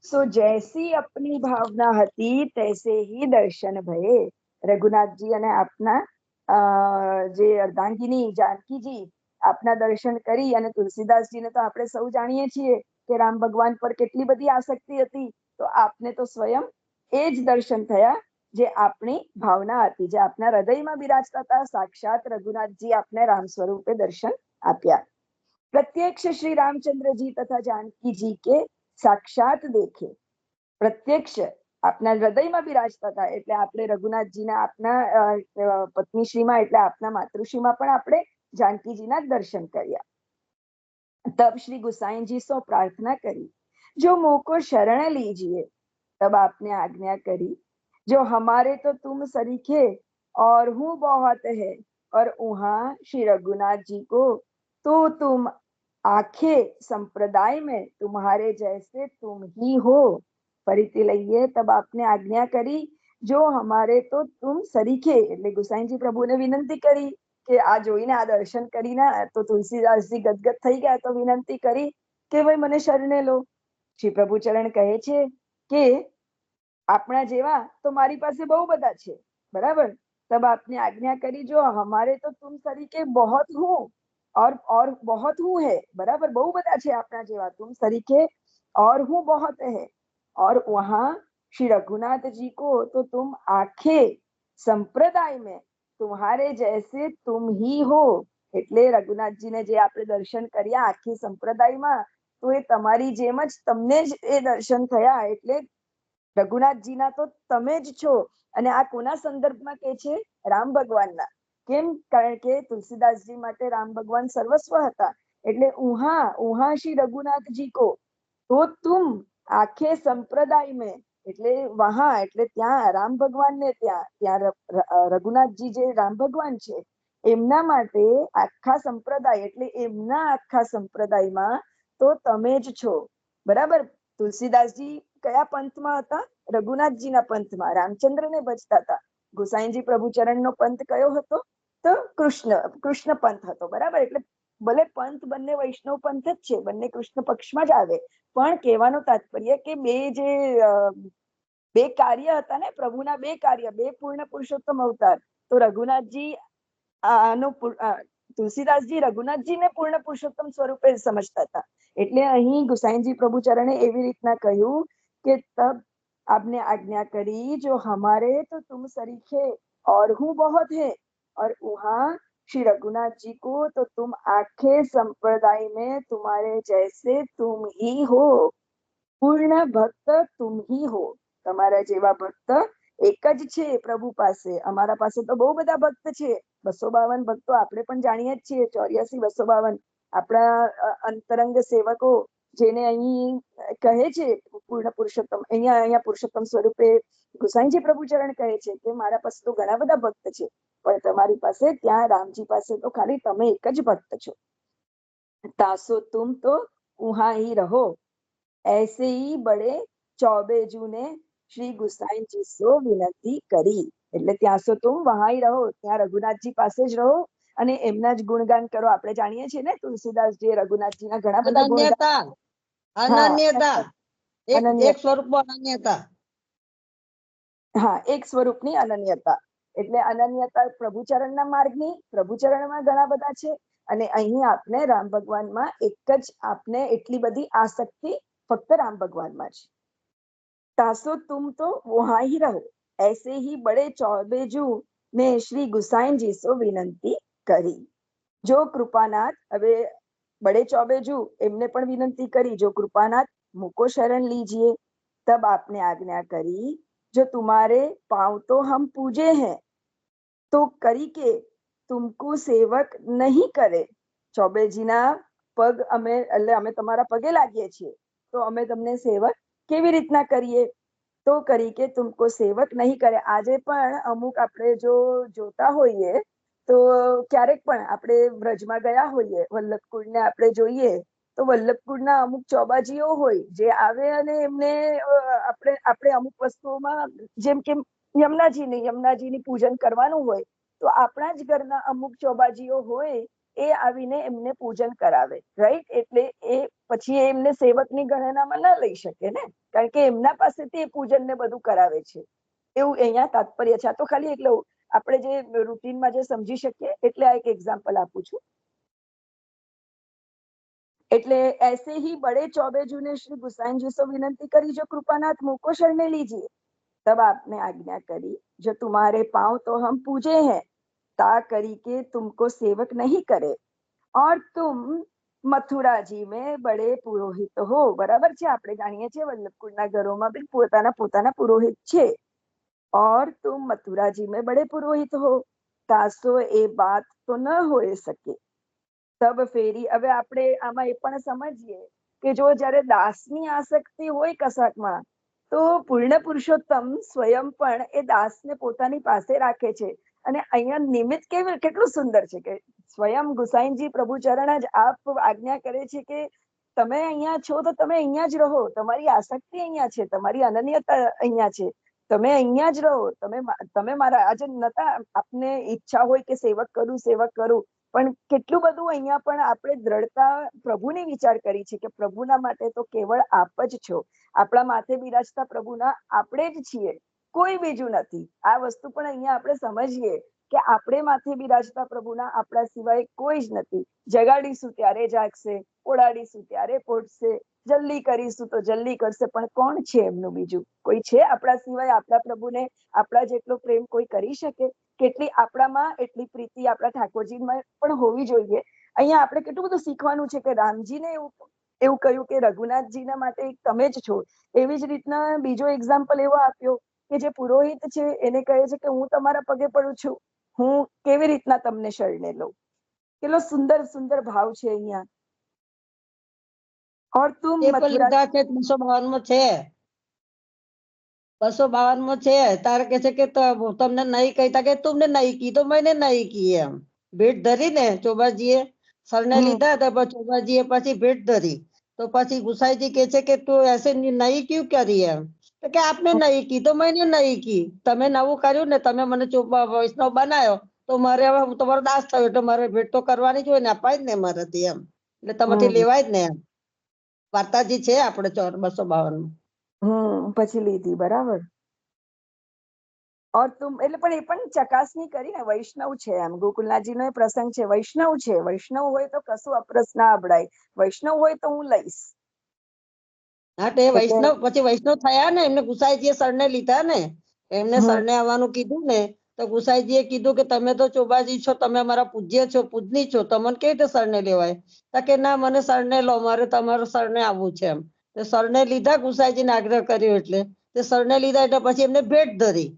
सो जैसी अपनी भावना हती तैसे ही दर्शन भये। रघुनाथ जी અને આપના જે અર્ધાંગિની જાનકીજી આપના દર્શન કરી, અને તુલસીદાસજીને તો આપણે સૌ જાણીએ છીએ કે રામ ભગવાન પર કેટલી બધી આસક્તિ હતી, તો આપને તો સ્વયં એ જ દર્શન થયા જે આપણી ભાવના હતી, જે આપના હૃદયમાં બિરાજતા હતા। સાક્ષાત રઘુનાથજી આપને રામ સ્વરૂપે દર્શન આપ્યા। પ્રત્યક્ષ શ્રી રામચંદ્રજી તથા जानकी जी के साक्षात देखे। પ્રત્યક્ષ આપના હૃદયમાં બિરાજતા હતા એટલે આપણે રઘુનાથજીના આપના પત્નીશ્રીમાં એટલે આપના માતૃશ્રીમાં પણ આપણે જાનકીજીના દર્શન કર્યા। तब श्री गुसाई जी सो प्रार्थना करी, जो मुंह को शरण लीजिए। तब आपने आज्ञा करी, जो हमारे तो तुम सरीखे और हूँ बहुत है, और वहां श्री रघुनाथ जी को तो तुम आखे संप्रदाय में तुम्हारे जैसे तुम ही हो। फरीથી લઈએ। तब आपने आज्ञा करी, जो हमारे तो तुम सरीखे, એટલે ગુસાઈજી પ્રભુને વિનંતી કરી કે આ જોઈને આ દર્શન કરીને તો તુલસીદાસજી ગદગદ થઈ ગયા, તો વિનંતી કરી કે ભાઈ મને શરણે લો। શ્રી પ્રભુ ચરણ કહે છે કે આપણા જેવા તો મારી પાસે બહુ બધા છે, બરાબર। तब आपने आज्ञा करी, जो हमारे तो तुम सरीखे बहुत हूँ और बहुत हूँ है, बराबर બહુ બધા છે આપણા જેવા, तुम सरीखे और हूँ बहुत है, और वहां श्री रघुनाथ जी को तो तुम आखे संप्रदाय में तुम्हारे जैसे तुम ही हो। એટલે રઘુનાથજીને જે આપણે દર્શન કર્યા આખી સંપ્રદાયમાં, તો એ તમારી જેમ જ તમને જ એ દર્શન થયા, એટલે રઘુનાથજીના તો તમે જ છો। અને આ કોના સંદર્ભમાં કે છે? રામ ભગવાનના। કેમ? કારણ કે તુલસીદાસજી માટે રામ ભગવાન સર્વસ્વ હતા, એટલે ઉહા શ્રી રઘુનાથજી કો તો તુમ આખે સંપ્રદાય મેં, એટલે વહાં એટલે ત્યાં રામ ભગવાનને ત્યાં રઘુનાથજી જે રામ ભગવાન છે એમના માટે આખા સંપ્રદાય એટલે એમના આખા સંપ્રદાયમાં તો તમે જ છો, બરાબર। તુલસીદાસજી કયા પંથમાં હતા? રઘુનાથજીના પંથમાં, રામચંદ્રને ભજતા હતા। ગુસાઈજી પ્રભુચરણનો પંથ કયો હતો? તો કૃષ્ણ પંથ હતો, બરાબર। એટલે ભલે પંથ બંને વૈષ્ણવ પંથ જ છે, બંને કૃષ્ણ પક્ષમાં જ આવે, પણ કહેવાનું તાત્પર્ય કે બે કાર્ય હતા ને પ્રભુના, બે કાર્ય, બે પૂર્ણ પુરુષોત્તમ અવતાર। તો રઘુનાથજી તુલસીદાસજી રઘુનાથજીને પૂર્ણ પુરુષોત્તમ સ્વરૂપે સમજતા હતા, એટલે અહીં ગુસાઈજી પ્રભુચરણે એવી રીતના કહ્યું કે તબ आपने आज्ञा करी, जो हमारे तो तुम सरीखे और हूँ बहुत है, और वहां श्री रघुनाथ जी को तो तुम आखे संप्रदाय में तुम्हारे जैसे तुम ही हो। પૂર્ણ ભક્ત તુમ હી હો, તમારા જેવા ભક્ત એક જ છે પ્રભુ પાસે। અમારા પાસે તો બહુ બધા ભક્ત છે, 252 ભક્તો આપણે પણ જાણીએ જ છીએ, 84 252 આપણા અંતરંગ સેવકો, જેને અહીં કહે છે પૂર્ણ પુરુષોત્તમ, અહીંયા પુરુષોત્તમ સ્વરૂપે ગુસાઈજી પ્રભુચરણ કહે છે કે મારા પાસે તો ઘણા બધા ભક્ત છે, પણ તમારી પાસે ત્યાં રામજી પાસે તો ખાલી તમે એક જ ભક્ત છો। તાસો તુમ તો ઉહા હી રહો, ऐसे ही बड़े चौबेजू ने श्री गुसाईजी સો વિનંતી કરી, એટલે ત્યાં સો તુમ વહાં હી રહો, ત્યાં રઘુનાથજી પાસે જ રહો અને એમના જ ગુણગાન કરો। આપણે જાણીએ છીએ ને તુલસીદાસજી રઘુનાથજીના ઘણા બધા ગુણગાન, અનન્યતા એક સ્વરૂપમાં અનન્યતા, હા એક સ્વરૂપની અનન્યતા, એટલે અનન્યતા પ્રભુચરણના માર્ગની, પ્રભુચરણમાં ઘણા બધા છે, અને અહીં આપને રામ ભગવાનમાં એક જ આપને એટલી બધી આસક્તિ ફક્ત રામ ભગવાનમાં છે। તાસો તુમ તો વહાં હી રહો, ऐसे ही बड़े चौबेजू ने श्री गुसाईजी સો વિનંતી કરી। જો કૃપાનાથ, હવે बड़े चौबेजू एमने पण विनंती करी, जो कृपानाथ मुको शरण लीजिए। तब आपने आज्ञा करी, जो तुम्हारे पांव तो हम पूजे हैं, तो करी के तुमको सेवक नहीं करे। ચોબેજીના પગ અમે એટલે અમે તમારા પગે લાગીએ છીએ, તો અમે તમને સેવક કેવી રીતના કરીએ? તો કરી કે તુમકો સેવક નહીં કરે. આજે પણ અમુક આપણે જો જોતા હોઈએ તો ક્યારેક પણ આપણે વ્રજમાં ગયા હોઈએ, વલ્લભકુળને આપણે જોઈએ તો વલ્લભકુળના અમુક ચોબાજીઓ હોય જે આવે અને એમને આપણે અમુક વસ્તુઓમાં જેમ કે યમુનાજીની પૂજન કરવાનું હોય તો આપણા જ ઘરના અમુક ચોબાજીઓ હોય એ આવીને એમને પૂજન કરાવે, રાઈટ? એટલે એ પછી એમને સેવકની ગણનામાં ના લઈ શકે ને, કારણ કે એમના પાસેથી એ પૂજન ને બધું કરાવે છે. એવું અહીંયા તાત્પર્ય છે. આ તો ખાલી એટલે આપણે જે રૂટીનમાં જે સમજી શકીએ એટલે આ એક એક્ઝામ્પલ આપું છું. એટલે ऐसे ही बड़े चौबेजू ने श्री गुसाइन जी से विनंती करी, जो कृपानाथ मुको शरण लीजिए। तब आपने आज्ञा करी, जो तुम्हारे पांव तो हम पूजे हैं, ता करी के तुमको सेवक नहीं करे, और तुम મથુરાજી મેં બડે પુરોહિત હો. બરાબર છે, આપણે જાણીએ છીએ વલ્લભકુળના ઘરોમાં બી પોતાના પુરોહિત છે. और तुम मथुराजी में बड़े पुरोहित हो, तासो એ बात तो न હોઈ શકે. તબ ફેરી. હવે આપણે આમાં એ પણ સમજીએ કે જો જયારે દાસની આસક્તિ હોય કશાકમાં, તો પૂર્ણ પુરુષોત્તમ સ્વયં પણ એ દાસને પોતાની પાસે રાખે છે. અને અહીંયા નિમિત્ત કેટલું સુંદર છે કે સ્વયં ગુસાઈનજી પ્રભુ ચરણ જ આપ આજ્ઞા કરે છે કે તમે અહીંયા છો તો તમે અહીંયા જ રહો, તમારી આસક્તિ અહીંયા છે, તમારી અનન્યતા અહીંયા છે, તમે અહીંયા જ રહો. તમે મારા આજે નતા આપને ઈચ્છા હોય કે સેવક કરું, પણ કેટલું બધું અહીંયા પણ આપણે દ્રઢતા પ્રભુની વિચાર કરી છે કે પ્રભુના માટે તો કેવળ આપ જ છો. આપણા માથે બિરાજતા પ્રભુના આપણે જ છીએ, કોઈ બીજું નથી. આ વસ્તુ પણ અહીંયા આપણે સમજીએ કે આપણે માથે બિરાજતા પ્રભુના આપણા સિવાય કોઈ જ નથી. જગાડીશું ત્યારે જાગશે, ઓડાડીશું ત્યારે પોઢશે, જલ્દી કરીશું તો જલ્દી કરશે, પણ કોણ છે એમનું બીજું? કોઈ છે આપણા સિવાય? આપણા પ્રભુને આપણા જેટલો પ્રેમ કોઈ કરી શકે? કેટલી આપણામાં એટલી પ્રીતિ આપણા ઠાકોરજીમાં પણ હોવી જોઈએ. અહીંયા આપણે કેટલું બધું શીખવાનું છે કે રામજીને એવું કહ્યું કે રઘુનાથજીના માટે તમે જ છો. એવી જ રીતના બીજો એક્ઝામ્પલ એવો આપ્યો કે જે પુરોહિત છે એને કહે છે કે હું તમારા પગે પડું છું, હું કેવી રીતના તમને શરણે લઉં. કેટલો સુંદર સુંદર ભાવ છે અહીંયા. और तुम મથુરા છે 252 માં છે, 252 માં છે. તારે કે છે કે તમને નહીં કહીતા કે તુમને નહીં કી તો મેને નહીં કી, એમ ભેટ ધરી ને ચોબાજીએ સરને લીધા તો ચોબાજીએ પછી ભેટ ધરી. તો પછી ગુસાઈજી કે છે કે તું એસે નહીં ક્યું કરી? એમ તો કે આપને નહીં કી તો મેને નહીં કી. તમે નવું કર્યું ને, તમે મને વૈષ્ણવ બનાવ્યો તો મારે હવે હું તમારો દાસ થયો એટલે મારે ભેટ તો કરવાની જ હોય ને, અપાય જ ને મારાથી. એમ એટલે તમારથી લેવાય જ ને. એમ વાર્તાજી છે આપણે 252 પછી લીધી. બરાબર. और तुम એટલે પણ એ પણ ચકાસણી કરી ને, વૈષ્ણવ છે. એમ ગોકુલનાથજીનો એ પ્રસંગ છે, વૈષ્ણવ છે. વૈષ્ણવ હોય તો કશું અપરસ ના અબડાય, વૈષ્ણવ હોય તો હું લઈશ. હા, તે વૈષ્ણવ પછી વૈષ્ણવ થયા ને, એમને ગુસાઈજીએ શરણે લીધા ને, એમને શરણે આવવાનું કીધું ને, તો ગુસાઈજીએ કીધું કે તમે તો ચોબાજી છો, તમે અમારા પૂજ્ય છો, પૂજની છો, તમને કેવી રીતે શરણે લેવાય? તો કે ના, મને શરણે લો, મારે તમારું શરણે આવવું છે. એમ તો શરણે લીધા, ગુસાઈજીને આગ્રહ કર્યો એટલે તે શરણે લીધા. એટલે પછી એમને ભેટ ધરી.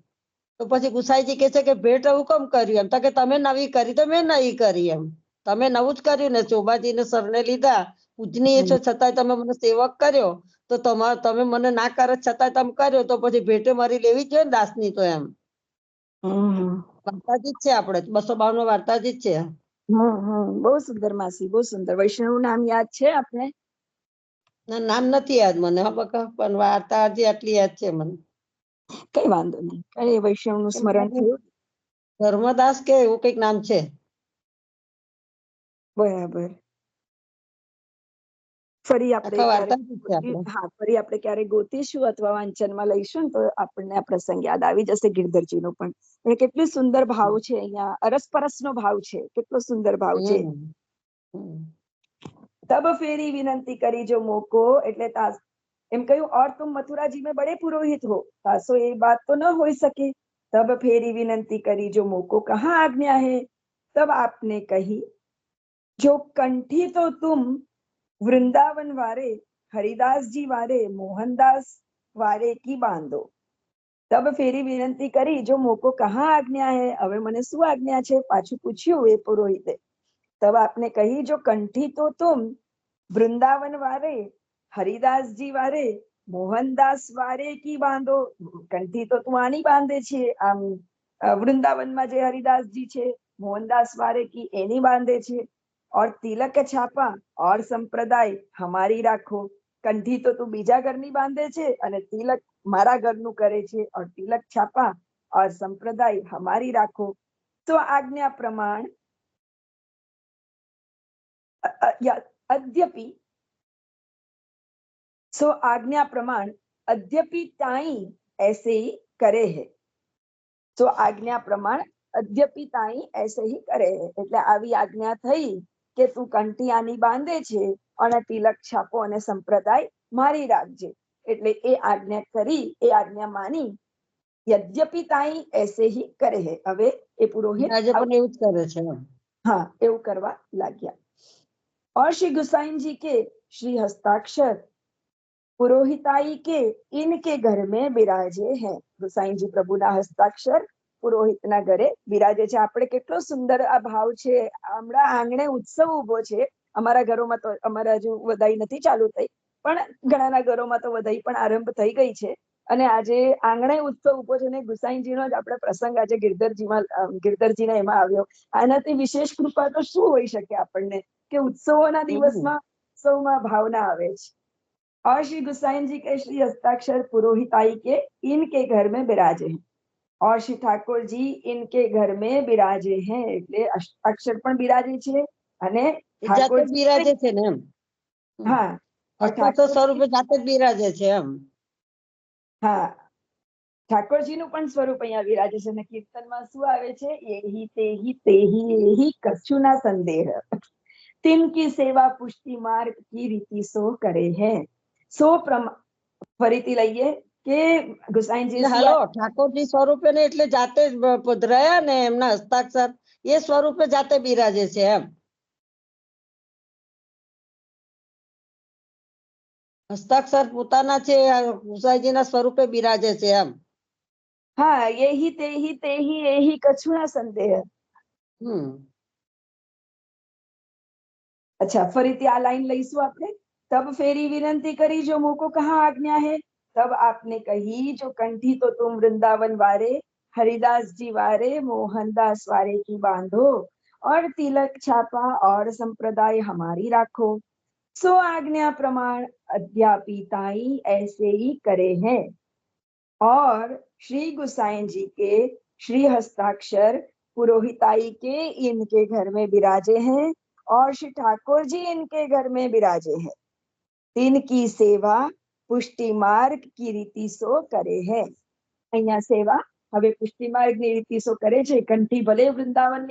તો પછી ગુસાઈજી કે છે કે ભેટ હુકમ કર્યું? એમ તો કે તમે નવી કરી તો મેં નહીં કરી. એમ તમે નવું જ કર્યું ને, ચોબાજીને શરણે લીધા, પૂજનીય છો છતાંય તમે મને સેવક કર્યો, તો તમે મને ના કરે છતાંય તમે કર્યો, તો પછી ભેટે મારી લેવી જ જોઈએ ને દાસની. તો એમ વાર્તાજી જ છે આપણે 252 વાર્તાજી જ છે. બહુ સુંદર માસી, બહુ સુંદર. વૈષ્ણવ નામ યાદ છે આપને? નામ નથી યાદ મને, હા બકા, પણ વાર્તાજી આટલી યાદ છે મને. કઈ વાંધો નહીં, કઈ વૈષ્ણવ નું સ્મરણ થયું. ધર્મદાસ કે એવું કઈક નામ છે. બરાબર. ફરી આપણે ક્યારેક ગોતીશું અથવા વાંચનમાં લઈશું તો આપણને આ પ્રસંગ યાદ આવી જશે. ગિરધરજી નો પણ કેટલું સુંદર ભાવ છે અહીંયા, અરસપરસ નો ભાવ છે, કેટલો સુંદર ભાવ છે. તબ ફેરી વિનંતી કરી જો મોકો, એટલે એમ કહ્યું और तुम मथुरा जी में बड़े पुरोहित हो, तासो ये बात तो न हो सके. तब फेरी विनंती करी जो मोको कहाँ आज्ञा है. तब आपने कही जो कंठी तो तुम वृंदावन वारे हरिदास जी वारे मोहनदास वारे की बांधो। तब फेरी विनंती करी जो मोको कहाँ आज्ञा है, હવે મને શું આજ્ઞા છે પાછું પૂછ્યું એ પુરોહિતે। तब आपने कही जो कंठी तो तुम वृंदावन वारे हरिदास जी वारे मोहनदास वारे की बांधो। कंठी तो તું આની બાંધે છે, આમ વૃંદાવનમાં જે હરિદાસજી છે મોહનદાસ વારે की એની બાંધે છે। और तिलक छापा और संप्रदाय हमारी राखो। कंठी तो તું બીજા ઘરની બાંધે છે અને તિલક મારા ઘરનું કરે છે। और तिलक छापा और संप्रदाय हमारी राखो। तो आज्ञा प्रमाण अद्यपि सो आज्ञा प्रमाण अद्यपि ताई ऐसे ही करे है। तो आज्ञा प्रमाण अद्यपि ताई ऐसे ही करे है એટલે આવી આજ્ઞા થઈ કે તું કંઠી આની બાંધે છે અને તિલક છાપો અને સંપ્રદાય મારી રાખજે। એટલે એ આજ્ઞા કરી, એ આજ્ઞા માની। यद्यपि ताई ऐसे ही करे है। હવે એ પુરોહિત આજે પણ એવું જ કરે છે। हाँ એવું કરવા લાગ્યા। और श्री गुसाइन जी के श्री हस्ताक्षर पुरोहिताई के इनके घर में बिराजे हैं। गुसाइन जी प्रभुना हस्ताक्षर पुरोहितना घरे बिराजे छे। આપણે કેટલો સુંદર આ ભાવ છે। હમણાં આંગણે ઉત્સવ ઉભો છે। અમારા ઘરોમાં તો અમારા હજુ વધાઈ નથી ચાલુ થઈ, પણ ઘણાના ઘરોમાં તો વધાઈ પણ આરંભ થઈ ગઈ છે। અને આજે આંગણે ઉત્સવ ઉભો છે ને ગુસાઈજીનો જ આપણે પ્રસંગ આજે ગિરધરજીને એમાં આવ્યો। આનાથી વિશેષ કૃપા તો શું હોઈ શકે આપણને કે ઉત્સવોના દિવસમાં ઉત્સવમાં ભાવના આવે છે। और श्री गुसाइन जी के श्री हस्ताक्षर पुरोहिताई के इनके घर में बिराजे हैं। और श्री ठाकुर जी इनके घर में बिराजे हैं એટલે હસ્તાક્ષર પણ બિરાજે છે અને જાતે જ બિરાજે છે ને એમ। હા હસ્તાક્ષર સ્વરૂપે જાતે જ બિરાજે છે એમ। હા ઠાકોરજીનું પણ સ્વરૂપ અહીંયા વિરાજે છે અને કીર્તનમાં શું આવે છે? એહી તેહી તેહી એહી કछु ના સંદેહ तिनकी सेवा पुष्टि मार्ग की रीति सो करे है। सो फरीથી લઈએ કે ગુસાઈજી હાલો ઠાકોરજી સ્વરૂપે ને એટલે જાતે જ પધરાયા ને એમના હસ્તાક્ષર એ સ્વરૂપે જાતે બિરાજે છે એમ। હસ્તાક્ષર પોતાના છે ગુસાઈજીના સ્વરૂપે બિરાજે છે એમ। હા એહી તેહી તેહી એહી કछु ના સંદેહ। अच्छा फरीથી आ लाइन લઈશું આપણે। तब फेरी विनंती करी जो मोको कहाँ आज्ञा है। तब आपने कही जो कंठी तो तुम वृंदावन वारे हरिदास जी वारे मोहनदास वारे की बांधो और तिलक छापा और संप्रदाय हमारी राखो। सो आज्ञा प्रमाण अद्यापि ताई ऐसे ही करे हैं। और श्री गुसाइन जी के श्री हस्ताक्षर पुरोहिताई के इनके घर में बिराजे हैं और श्री ठाकुर जी इनके घर में बिराजे हैं। इनकी सेवा पुष्टि मार्ग की रीति सो करे है। અહીંયા સેવા હવે પુષ્ટિ માર્ગની રીતિ સો કરે છે। કંઠી ભલે વૃંદાવન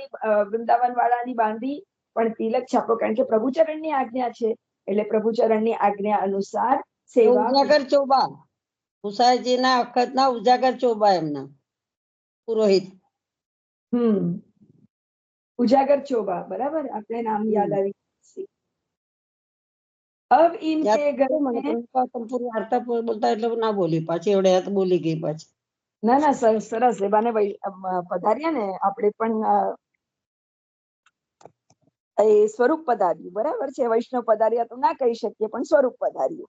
વાળાની બાંધી પણ તિલક છાપો, કારણ કે પ્રભુચરણની આજ્ઞા છે એટલે પ્રભુચરણની આજ્ઞા અનુસાર સેવા। ઉજાગર ચોબા ગુસાઈજીના વખતના ઉજાગર ચોબા એમના પુરોહિત। उजागर चोबा बराबर अपने नाम याद આવી। अब इनके घर में સંપૂર્ણ વાર્તા બોલતા એટલે ના બોલી પાછી એવડે યાદ બોલી ગઈ પાછી। ના ના સરસ એબાને પધાર્યા ને આપણે પણ એ સ્વરૂપ પધાર્યું બરાબર છે। વૈષ્ણવ પધાર્યા તો ના કહી શકીએ પણ સ્વરૂપ પધાર્યું।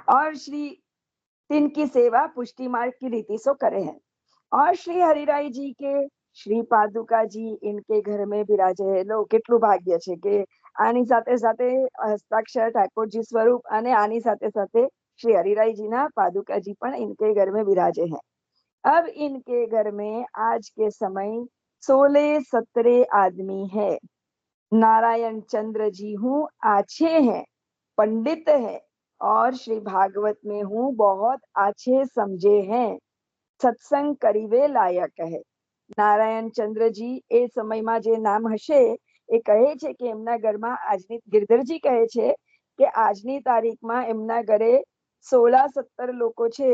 और श्री तिनकी सेवा पुष्टि मार्ग की रीति सो करे हैं। और श्री हरिराय जी के श्री पादुका जी इनके घर में बिराजे है। लो કેટલું ભાગ્ય છે કે આની સાથે સાથે હસ્તાક્ષર ઠાકોરજી સ્વરૂપ અને આની સાથે સાથે श्री हरिराय जी ना पादुका जी पण इनके घर में विराजे हैं। अब इनके घर में आज के समय 16-17 आदमी है। नारायण चंद्र जी हूँ अच्छे हैं, पंडित है और श्री भागवत में हूँ बहुत अच्छे समझे हैं, सत्संग करीवे लायक है। नारायण चंद्र जी ए समय में जे नाम हशे ए कहे छे कि एमना घर में आजनी गिरधरजी कहे छे कि आजनी तारीख में एमना घरे 16-17 लोको छे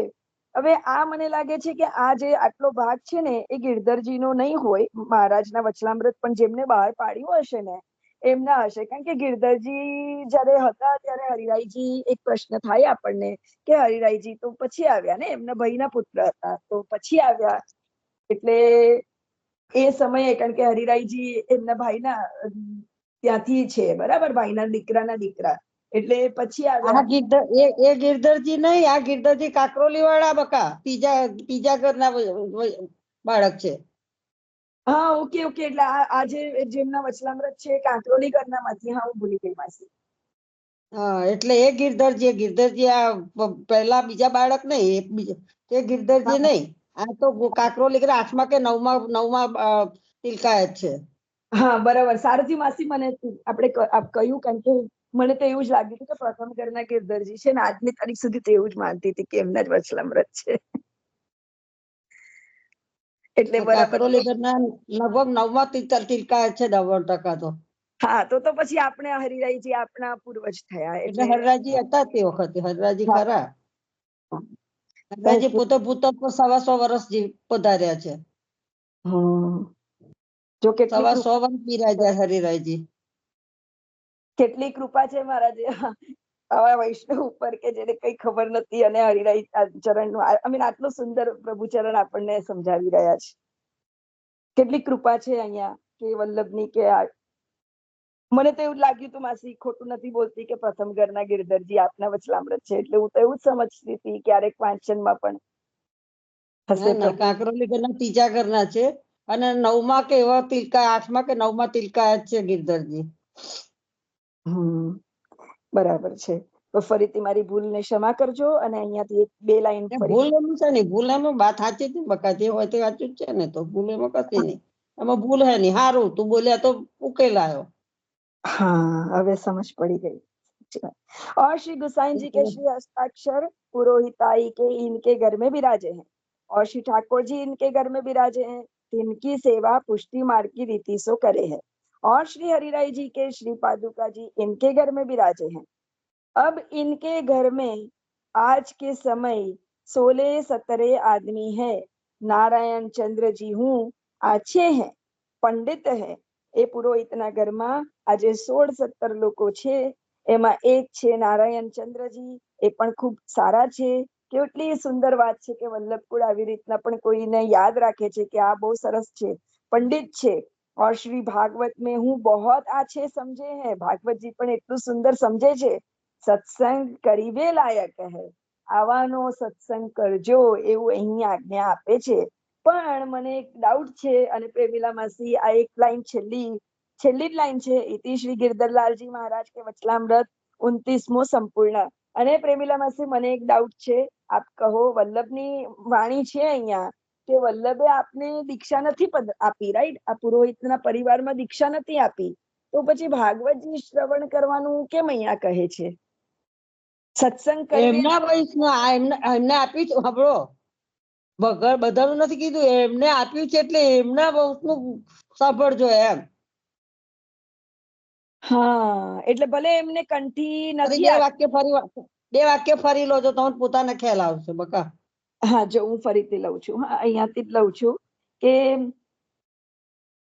હવે આ મને લાગે છે કે આ જે આટલો ભાગ છે ને એ ગિરધરજીનો નહીં હોય, મહારાજના વચલામૃત પણ જેમને બહાર પાડ્યું હશે ને એમના હશે. કારણ કે ગિરધરજી જયારે હતા ત્યારે હરિરાયજી, એક પ્રશ્ન થાય આપણને કે હરિરાયજી તો પછી આવ્યા ને, એમના ભાઈના પુત્ર હતા તો પછી આવ્યા, એટલે એ સમયે કારણ કે હરિરાયજી એમના ભાઈના ત્યાંથી છે, બરાબર, ભાઈના દીકરાના દીકરા, એટલે પછી આવ્યા. એ ગિરધરજી નહીં, આ ગિરધરજી કાકરોલી વાળા બકા ત્રીજા ઘરના બાળક છે. હા, ઓકે ઓકે, એટલે આ જેમના વચલામૃત છે કાંકરોલી ઘરનામાંથી. હા, હું ભૂલી ગઈ માસી. હા, એટલે એ ગિરધરજી આ પહેલા બીજા બાળક નહીં, એ ગિરધરજી નહીં, આ તો કાકરોલી 8મા કે 9મા તિલકાયત છે. હા, બરાબર, સારથી માસી, મને આપણે કહ્યું, કારણ કે મને તો એવું જ લાગ્યું હતું કે પ્રથમ ઘરના ગિરધરજી છે ને આજની તારીખ સુધી તો એવું જ માનતી હતી કે એમના જ વચલામૃત છે. એટલે બરાબર, કાકરોલી ઘરના લગભગ 9મા તિલકાયત છે 90% તો. હા, તો પછી આપણે હરિરાયજી આપણા પૂર્વજ થયા. એટલે હરિરાયજી હતા તે વખતે, હરિરાયજી ખરા. હરિરાયજી પોતે ભૂતત્વ 125 વર્ષ પધાર્યા છે. જો કેટલી 125 વર્ષ બિરાજ્યા હરિરાયજી. કેટલી કૃપા છે મહારાજ આવા વૈષ્ણવ ઉપર કે જેને કઈ ખબર નથી અને હરિરાય ચરણનું આટલું સુંદર પ્રભુ ચરણ આપણને સમજાવી રહ્યા છે. કેટલી કૃપા છે અહીંયા કે વલ્લભની, કે મને તો એવું લાગ્યું હતું માસી, ખોટું નથી બોલતી, કે પ્રથમ ઘરના ગિરધરજી આપના વચલામૃત છે, એટલે હું તો એવું જ સમજતી હતી ક્યારેક વાંચનમાં પણ હશે. કાકરોલી ઘરના ત્રીજા ઘરના છે અને 9મા કે એવા તિલકા, 8મા કે 9મા તિલકાયત છે ગિરધરજી. બરાબર છે. તો ફરીથી મારી ભૂલને ક્ષમા કરજો અને અહીંયાથી 2 લાઈન ભૂલ એમ છે નહીં, ભૂલ એમાં વાત સાચી હતી બકા, જે હોય તે સાચું જ છે ને, તો ભૂલ એમાં કશી નહીં, એમાં ભૂલ હે નહીં. સારું તું બોલ્યા તો ઉકેલ આવ્યો. हाँ, હવે समझ पड़ी गई। और श्री गोसाई जी के श्री हस्ताक्षर पुरोहिताई के इनके घर में विराजे हैं और श्री ठाकुर जी इनके घर में विराजे हैं, इनकी सेवा पुष्टि मार्ग की रीति सो करे है। और श्री हरिराय जी के श्री पादुका जी इनके घर में विराजे हैं। अब इनके घर में आज के समय 16-17 आदमी है। नारायण चंद्र जी हूँ अच्छे हैं, पंडित है। એ પુરોહિતના ઘરમાં આજે 16-17 લોકો છે, એમાં એક છે નારાયણ ચંદ્રજી, એ પણ ખૂબ સારા છે. કેટલી સુંદર વાત છે કે વલ્લભકુળ આવી રીતના પણ કોઈને યાદ રાખે છે કે આ બહુ સરસ છે, પંડિત છે. और श्री भागवत में हूँ बहुत अच्छे समझे हैं, भागवत जी પણ એટલું સુંદર સમજે છે. સત્સંગ કરીબે લાયક હે, આવાનો સત્સંગ કરજો એવું અહીં આજ્ઞા આપે છે. પણ મને એક ડાઉટ છે અને પ્રેમિલા માસી આ એક લાઈન છેલ્લી જ લાઈન છે, ઇતિ શ્રી ગિરધરલાલજી મહારાજ કે વચલામૃત 29મો સંપૂર્ણ. અને પ્રેમિલા માસી મને એક ડાઉટ છે, આપ કહો, વલ્લભની વાણી છે અહીંયા કે વલ્લભે આપને દીક્ષા નથી આપી, રાઈટ? આ પુરોહિતના પરિવારમાં દીક્ષા નથી આપી, તો પછી ભાગવતજી શ્રવણ કરવાનું કેમ અહીંયા કહે છે? સત્સંગ એમના વૈષ્ણવ એમને આપી, સાંભળો, બધાનું નથી કીધું, એમને આપ્યું છે એટલે એમના વંશનું સાંભળજો એમ. હા, એટલે ભલે એમને કંઠી નથી. બે વાક્ય ફરી લો તો તમને પોતાને ખ્યાલ આવશે બકા. હા, જો હું ફરીથી લઉં છું, અહીંયાથી જ લઉં છું કે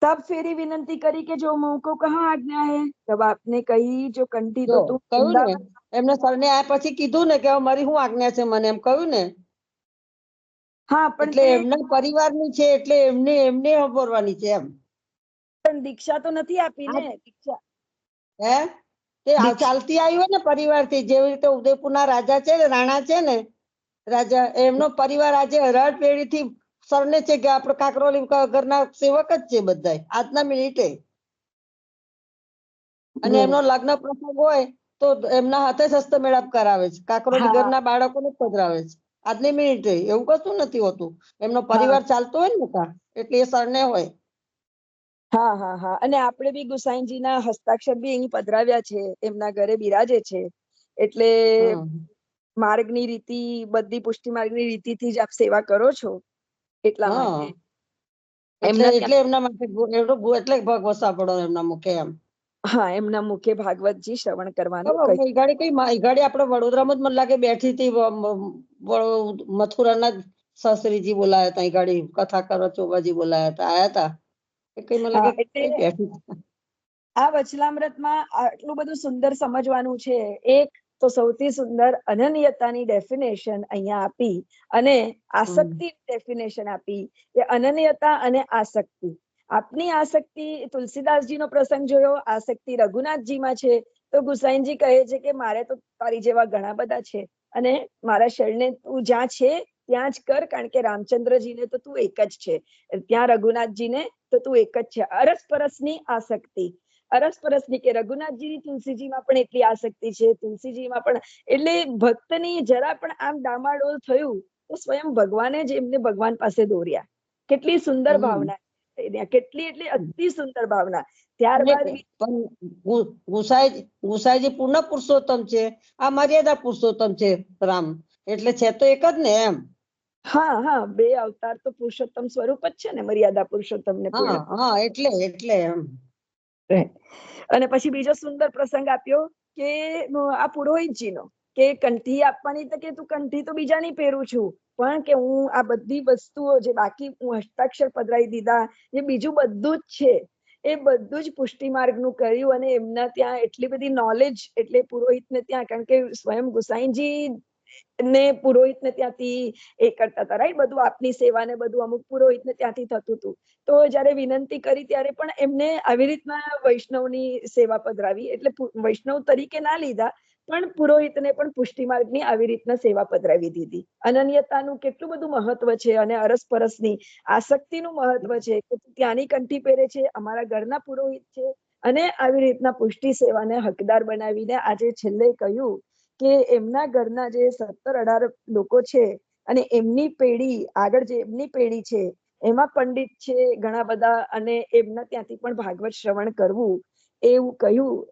तब फेरी विनंती करी कि जो मुंह को कहाँ आज्ञा है, तब आपने कही जो कंठी तो तू કહ્યું ને, એમને સરને આ પછી કીધું ને કે મારી શું આજ્ઞા છે મને, એમ કહ્યું ને. હા, પણ એટલે એમના પરિવારની છે એટલે એમને બોલવાની છે એમ. પણ દીક્ષા તો નથી આપી ને. દીક્ષા હે તે ચાલતી આવી હોય ને પરિવારથી, જેવી રીતે ઉદયપુરના રાજા છે ને, રાણા છે ને રાજા, એમનો પરિવાર આજે 18 પેઢીથી સરને છે કે આપણે કાકરોલી ઘરના સેવક જ છે બધા આજના મિનિટે. અને એમનો લગ્ન પ્રસંગ હોય તો એમના હાથે જ હસ્તમેળાપ કરાવે છે, કાકરોલી ઘરના બાળકોને પધરાવે છે આજની મિનિટે. એવું કશું નથી હોતું, એમનો પરિવાર ચાલતો હોય ને એટલે એ સરને હોય. હા હા હા, અને આપણે બી ગુસાઈજીના હસ્તાક્ષર બી અહીં પધરાવ્યા છે, એમના ઘરે બિરાજે છે, એટલે માર્ગની રીતિ બધી પુષ્ટિ માર્ગની રીતિથી જ આપ સેવા કરો છો એટલા માટે. એટલે એમના માટે એટલે ભગવત સાંભળો એમના મુખે એમ. હા, એમના મુખે ભાગવતજી શ્રવણ કરવાનું. ગાડી આપણે વડોદરામાં જ મને લાગે બેઠી હતી મથુરાના જ સાસરીજી બોલાયા હતા, અહીં ગાડી કથા કરવા ચોબાજી બોલાયા હતા, આયા હતા એ કઈ મને લાગે કઈ બેઠી આ વચલામૃતમાં આટલું બધું સુંદર સમજવાનું છે. એક તો સૌથી સુંદર અનન્યતાની ડેફિનેશન અહીંયા આપી અને આસક્તિ ડેફિનેશન આપી કે અનન્યતા અને આસક્તિ. આપની આસક્તિ તુલસીદાસજીનો પ્રસંગ જોયો, આસક્તિ રઘુનાથજીમાં છે. તો ગુસાઈજી કહે છે કે મારે તો તારી જેવા ઘણા બધા છે અને મારા શરણે તું જ્યાં છે ત્યાં જ કર, કારણ કે રામચંદ્રજીને તો તું એક જ છે, ત્યાં રઘુનાથજીને તો તું એક જ છે. અરસપરસની આસક્તિ, અરસપરસની કે રઘુનાથજીની તુલસીજીમાં પણ એટલી આસક્તિ છે, તુલસીજીમાં પણ. એટલે ભક્તની જરા પણ આમ ડામાડોળ થયું તો સ્વયં ભગવાને જ એમને ભગવાન પાસે દોર્યા. કેટલી સુંદર ભાવના, કેટલી એટલે અતિ સુંદર ભાવના. ત્યારબાદ ગુસાઈજી પૂર્ણ પુરુષોત્તમ છે, આ મર્યાદા પુરુષોત્તમ છે રામ, એટલે છે તો એક જ ને એમ. હા હા, બે અવતાર તો પુરુષોત્તમ સ્વરૂપ જ છે ને, મર્યાદા પુરુષોત્તમ ને એટલે એમ. અને પછી બીજો સુંદર પ્રસંગ આપ્યો કે આ પુરોહિતજીનો કે કંઠી આપવાની, તો કે તું કંઠી તો બીજાની પહેરું છું, પણ કે હું આ બધી વસ્તુઓ જે બાકી હું હસ્તાક્ષર પધરાવી દીધા, જે બીજું બધું જ છે એ બધું જ પુષ્ટિ માર્ગનું કર્યું. અને એમના ત્યાં એટલી બધી નોલેજ, એટલે પુરોહિતને ત્યાં, કારણ કે સ્વયં ગુસાઈજી ને પુરોહિતને ત્યાંથી એ કરતા હતા, રાઈટ, બધું આપની સેવા ને બધું અમુક પુરોહિતને ત્યાંથી થતું હતું. તો જયારે વિનંતી કરી ત્યારે પણ એમને આવી રીતના વૈષ્ણવની સેવા પધરાવી, એટલે વૈષ્ણવ તરીકે ના લીધા, પણ પુરોહિતને પણ પુષ્ટિ માર્ગની આવી રીતના સેવા પધરાવી દીધી. અનન્યતાનું કેટલું બધું મહત્વ છે અને અરસપરસની આસક્તિનું મહત્વ છે કે ત્યાંની કંઠી પહેરે છે, અમારા ઘરના પુરોહિત છે, અને આવી રીતના પુષ્ટિ સેવાને હકદાર બનાવીને આજે છેલ્લે કહ્યું કે એમના ઘરના જે 17-18 લોકો છે અને એમની પેઢી આગળ, જે એમની પેઢી છે એમાં પંડિત છે ઘણા બધા, અને એમના ત્યાંથી પણ ભાગવત શ્રવણ કરવું એવું કહ્યું,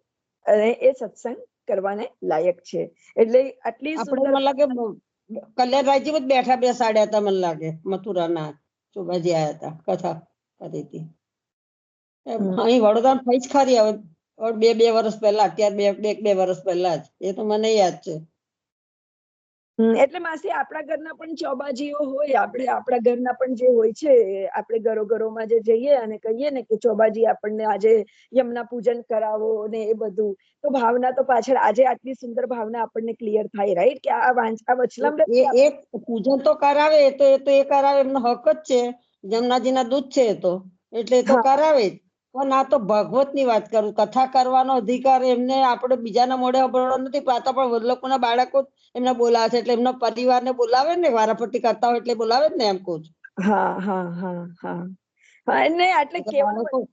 અને એ સત્સંગ કરવાને લાયક છે. એટલે આટલી સુંદર, મને લાગે કલ્યાણરાયજી જ બેઠા બેસાડ્યા હતા, મને લાગે મથુરાના ચોબાજી આયા હતા, કથા કરી હતી અહીં વડોદરા થઈ જ ખરી. હવે બે વર્ષ પહેલા, અત્યારે બે વર્ષ પહેલા જ, એ તો મને યાદ છે. એટલે માસી આપણા ઘરના પણ ચોબાજીઓ હોય, આપણે આપણા ઘરના પણ જે હોય છે, આપણે ઘરોમાં જે જઈએ અને કહીએ ને કે ચોબાજી આપણને આજે યમના પૂજન કરાવો ને એ બધું, તો ભાવના તો પાછળ આજે આટલી સુંદર ભાવના આપણને ક્લિયર થાય, રાઈટ, કે આ વચલામૃત એ પૂજન તો કરાવે, એ તો એ કરાવે, એમનો હક જ છે, જમનાજીના દૂધ છે એ તો, એટલે એ તો કરાવે જ. પણ આ તો ભગવત ની વાત કરું, કથા કરવાનો અધિકાર એમને આપણે બીજાના મોઢે સાંભળવાનો નથી, પાતા પણ લોકોના બાળકો એમને બોલાવે છે, એટલે એમના પરિવારને બોલાવે ને, વારાફરતી કરતા હોય એટલે બોલાવે જ ને, એમ કહું છું. એટલે કેવાનું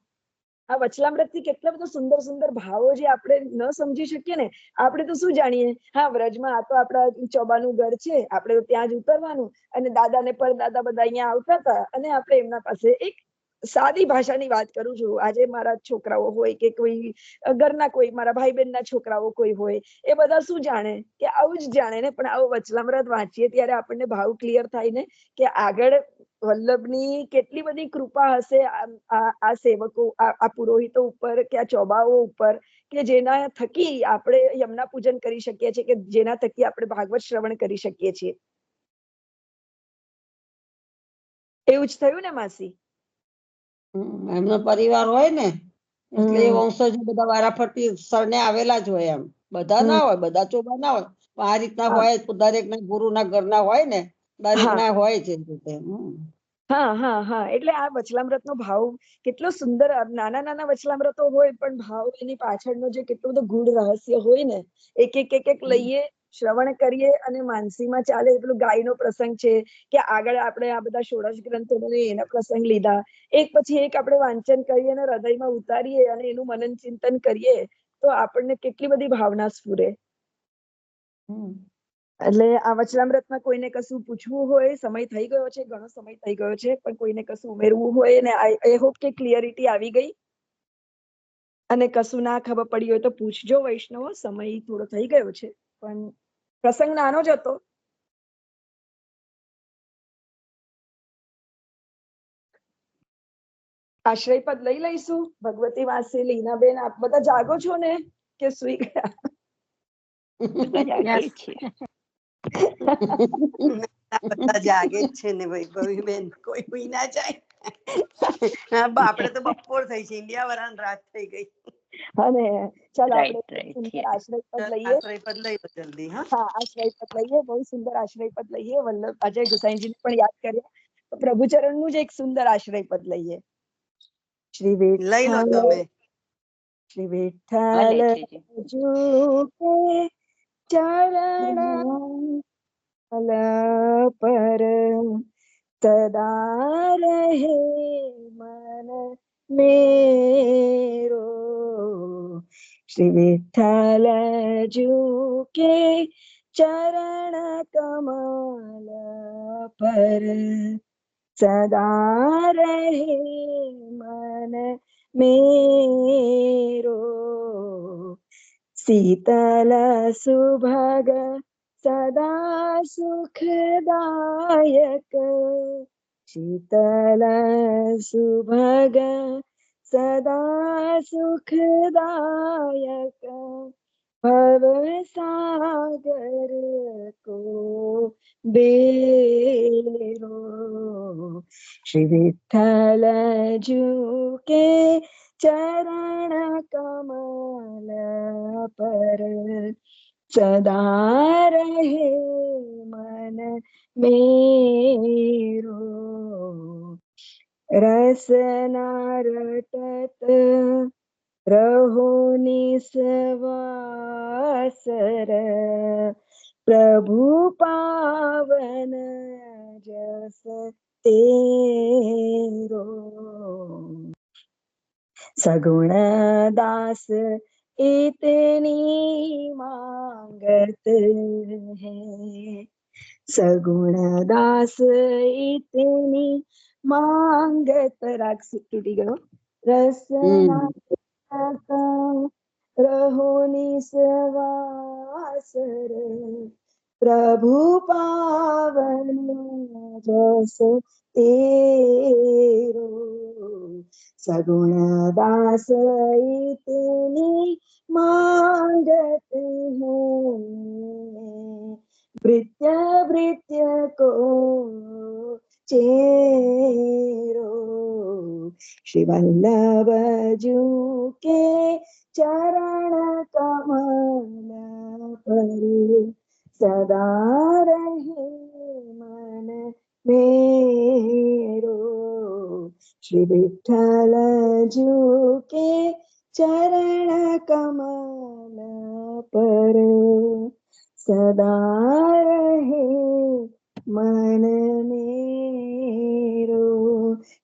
આ વચલામૃત થી કેટલા બધા સુંદર સુંદર ભાવો જે આપણે ન સમજી શકીએ ને, આપણે તો શું જાણીએ, હા વ્રજમાં આ તો આપણા ચોબાનું ઘર છે, આપણે ત્યાં જ ઉતરવાનું, અને દાદા ને પરદાદા બધા અહીંયા આવતા હતા, અને આપણે એમના પાસે એક સાદી ભાષાની વાત કરું છું, આજે મારા છોકરાઓ હોય કે કોઈ ઘરના કોઈ મારા ભાઈ બહેનના છોકરાઓ કોઈ હોય, એ બધા શું જાણે કે આવું જ જાણે ને, પણ આવું વચલામૃત વાંચીએ ત્યારે આપણને ભાવ ક્લિયર થાય ને કે આગળ વલ્લભની કેટલી બધી કૃપા હશે આ સેવકો, આ પુરોહિતો ઉપર, કે આ ચોબાઓ ઉપર, કે જેના થકી આપણે યમના પૂજન કરી શકીએ છીએ, કે જેના થકી આપણે ભાગવત શ્રવણ કરી શકીએ છીએ. એવું જ થયું ને માસી? એમનો પરિવાર હોય ને, એટલે એ વંશજ બધા વારાફરતી સરને આવેલા જ હોય, એમ બધા ના હોય, બધા ચોબા ના હોય, આ રીતના હોય, દરેક ના ગુરુ ના ઘરના હોય ને, દરેક ના હોય છે. એટલે આ વચલામૃત નો ભાવ કેટલો સુંદર, નાના નાના વચલામૃતો હોય પણ ભાવ એની પાછળનો જે કેટલો બધો ગૂઢ રહસ્ય હોય ને, એક લઈએ, શ્રવણ કરીએ, અને માનસીમાં ચાલે. એટલું ગાયનો પ્રસંગ છે કે આગળ આપણે આ બધા ષોડશ ગ્રંથો એના પ્રસંગ લીધા, એક પછી એક આપણે વાંચન કરીએ અને હૃદયમાં ઉતારીએ અને એનું મનન ચિંતન કરીએ તો આપણને કેટલી બધી ભાવના સ્ફુરે. એટલે આ વચનામૃતમાં કોઈને કશું પૂછવું હોય, સમય થઈ ગયો છે, ઘણો સમય થઈ ગયો છે, પણ કોઈને કશું ઉમેરવું હોય ને, આઈ હોપ કે ક્લિયરિટી આવી ગઈ, અને કશું ના ખબર પડી હોય તો પૂછજો વૈષ્ણવો, સમય થોડો થઈ ગયો છે, પણ પ્રસંગ નાનો જ હતો. આશ્રય પદ લઈ લઈશું. ભગવતી વાસી, લીનાબેન, આપ બધા જાગો છો ને કે સુઈ ગયા? બધા જાગે જ છે ને વૈભવી બેન, કોઈ હુઈ ના જાય. આપણે તો બપોર થઈ છે, ઇન્ડિયા વાળાને રાત થઈ ગઈ. અને ચાલો આપણે રાઈટ રાઈટ સુંદર આશ્રય પદ લઈએ. આશ્રય પદ લઈ લો જલ્દી. હા, હા, આશ્રય પદ લઈએ. બહુ સુંદર આશ્રય પદ લઈએ. વલ્લભ ગુસાઈજીને પણ યાદ કર્યા. તો પ્રભુચરણનું જ એક સુંદર આશ્રય પદ લઈએ. શ્રી લઈ લો વિઠ્ઠલ, તમે. શ્રી ભલે વિઠ્ઠલ છે. જુકે ચરણ કમલ પર સદા રહે મન મેરો. શ્રી વિઠ્ઠલ જુકે ચરણ કમલ પર સદા રહે મન મેરો. શીતલ સુભગ સદા સુખદાયક. શીતલ સુભગ સદા સુખદાયક. ભવ સાગર કો બેરો. શ્રી વિઠ્ઠલ જુકે ચરણ કમલ પર સદા રહે મન મેરો. રસના રટત રહો નિસ્વાસર. પ્રભુ પાવન જસ તેરો. સગુણ દાસ इतनी मांगत है. सगुण दास इतनी मांगत. राग तूटी गयो. रसना रहो निस्वासर. प्रभु पावन जस तेरो. सगुण दास इतनी मांगत है. भृत्य भृत्य को चेरो. श्री वल्लभ जूके चरण कमल पर सदा रहे मन मेरो. श्री विठ्ठल जूके चरण कमल पर सदा रहे मन मेरो.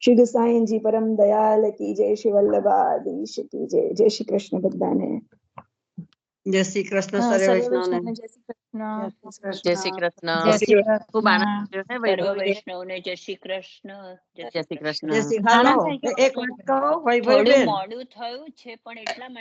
श्री गुसाई जी परम दयाल की जय. श्री वल्लभाधीश की जय. जय श्री कृष्ण बधाने. જય શ્રી કૃષ્ણ હા, સર્વે સર્વે વૈષ્ણવને. વૈષ્ણવને જય શ્રી કૃષ્ણ. જય શ્રી જય કૃષ્ણ. શ્રી ખૂબ આનંદ કૃષ્ણ. થયો હે સર્વ વૈભવી. વૈષ્ણવને જય શ્રી કૃષ્ણ. જય જય શ્રી શ્રી કૃષ્ણ. જય કૃષ્ણ. શ્રી હાલો આનંદ થઈ ગયો એક વાત કહો થોડું વૈભવીબેન. મોડું થયું છે પણ એટલા માટે